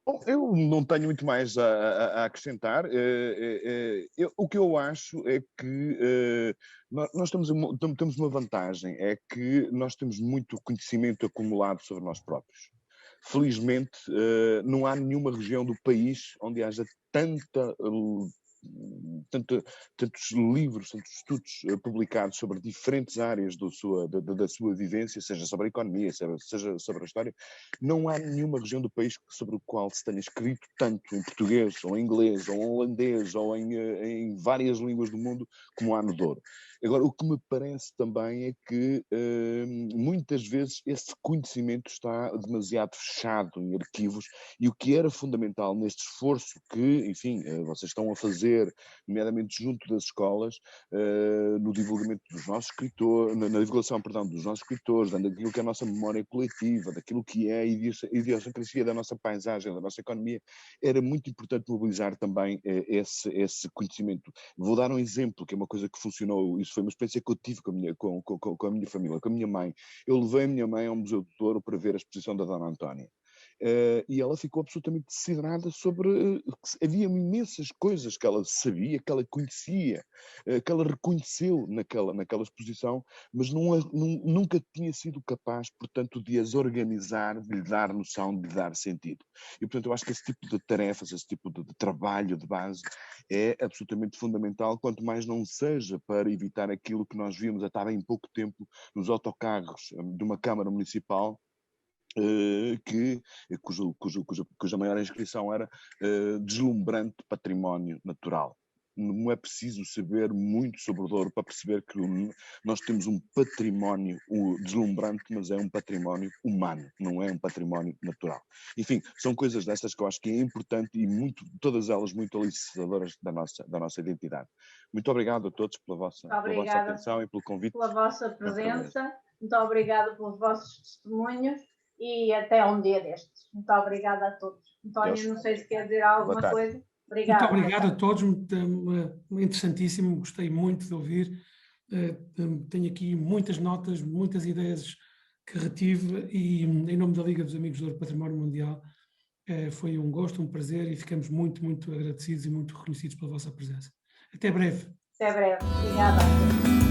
E: Bom, eu não tenho muito mais a acrescentar. O que eu acho é que nós temos uma vantagem, é que nós temos muito conhecimento acumulado sobre nós próprios. Felizmente, não há nenhuma região do país onde haja tantos livros, tantos estudos publicados sobre diferentes áreas da sua vivência, seja sobre a economia, seja sobre a história. Não há nenhuma região do país sobre o qual se tenha escrito tanto em português, ou em inglês, ou em holandês, ou em várias línguas do mundo, como há no Douro. Agora, o que me parece também é que muitas vezes esse conhecimento está demasiado fechado em arquivos, e o que era fundamental neste esforço que, enfim, vocês estão a fazer, nomeadamente junto das escolas, no divulgamento dos nossos escritores, na divulgação, perdão, dos nossos escritores, daquilo que é a nossa memória coletiva, daquilo que é a idiosincrasia da nossa paisagem, da nossa economia, era muito importante mobilizar também esse conhecimento. Vou dar um exemplo, que é uma coisa que funcionou, isso foi uma experiência que eu tive com a minha família, com a minha mãe. Eu levei a minha mãe ao Museu do Douro para ver a exposição da Dona Antónia. E ela ficou absolutamente decidrada sobre havia imensas coisas que ela sabia, que ela conhecia, que ela reconheceu naquela exposição, mas nunca tinha sido capaz, portanto, de as organizar, de lhe dar noção, de lhe dar sentido. E, portanto, eu acho que esse tipo de tarefas, esse tipo de trabalho de base é absolutamente fundamental, quanto mais não seja para evitar aquilo que nós vimos até há bem pouco tempo nos autocarros de uma Câmara Municipal, cuja maior inscrição era deslumbrante património natural. Não é preciso saber muito sobre o Douro para perceber que nós temos um património deslumbrante, mas é um património humano, não é um património natural. Enfim, são coisas destas que eu acho que é importante e todas elas muito alicitadoras da nossa identidade. Muito obrigado a todos pela vossa atenção e pelo convite.
B: Pela vossa presença, muito obrigada pelos vossos testemunhos. E até um dia destes. Muito obrigada a todos. António, não sei se quer dizer alguma coisa. Obrigada.
F: Muito obrigado a todos, interessantíssimo, gostei muito de ouvir. Tenho aqui muitas notas, muitas ideias que retive e, em nome da Liga dos Amigos do Património Mundial, foi um gosto, um prazer e ficamos muito, muito agradecidos e muito reconhecidos pela vossa presença. Até breve.
B: Até breve. Obrigada.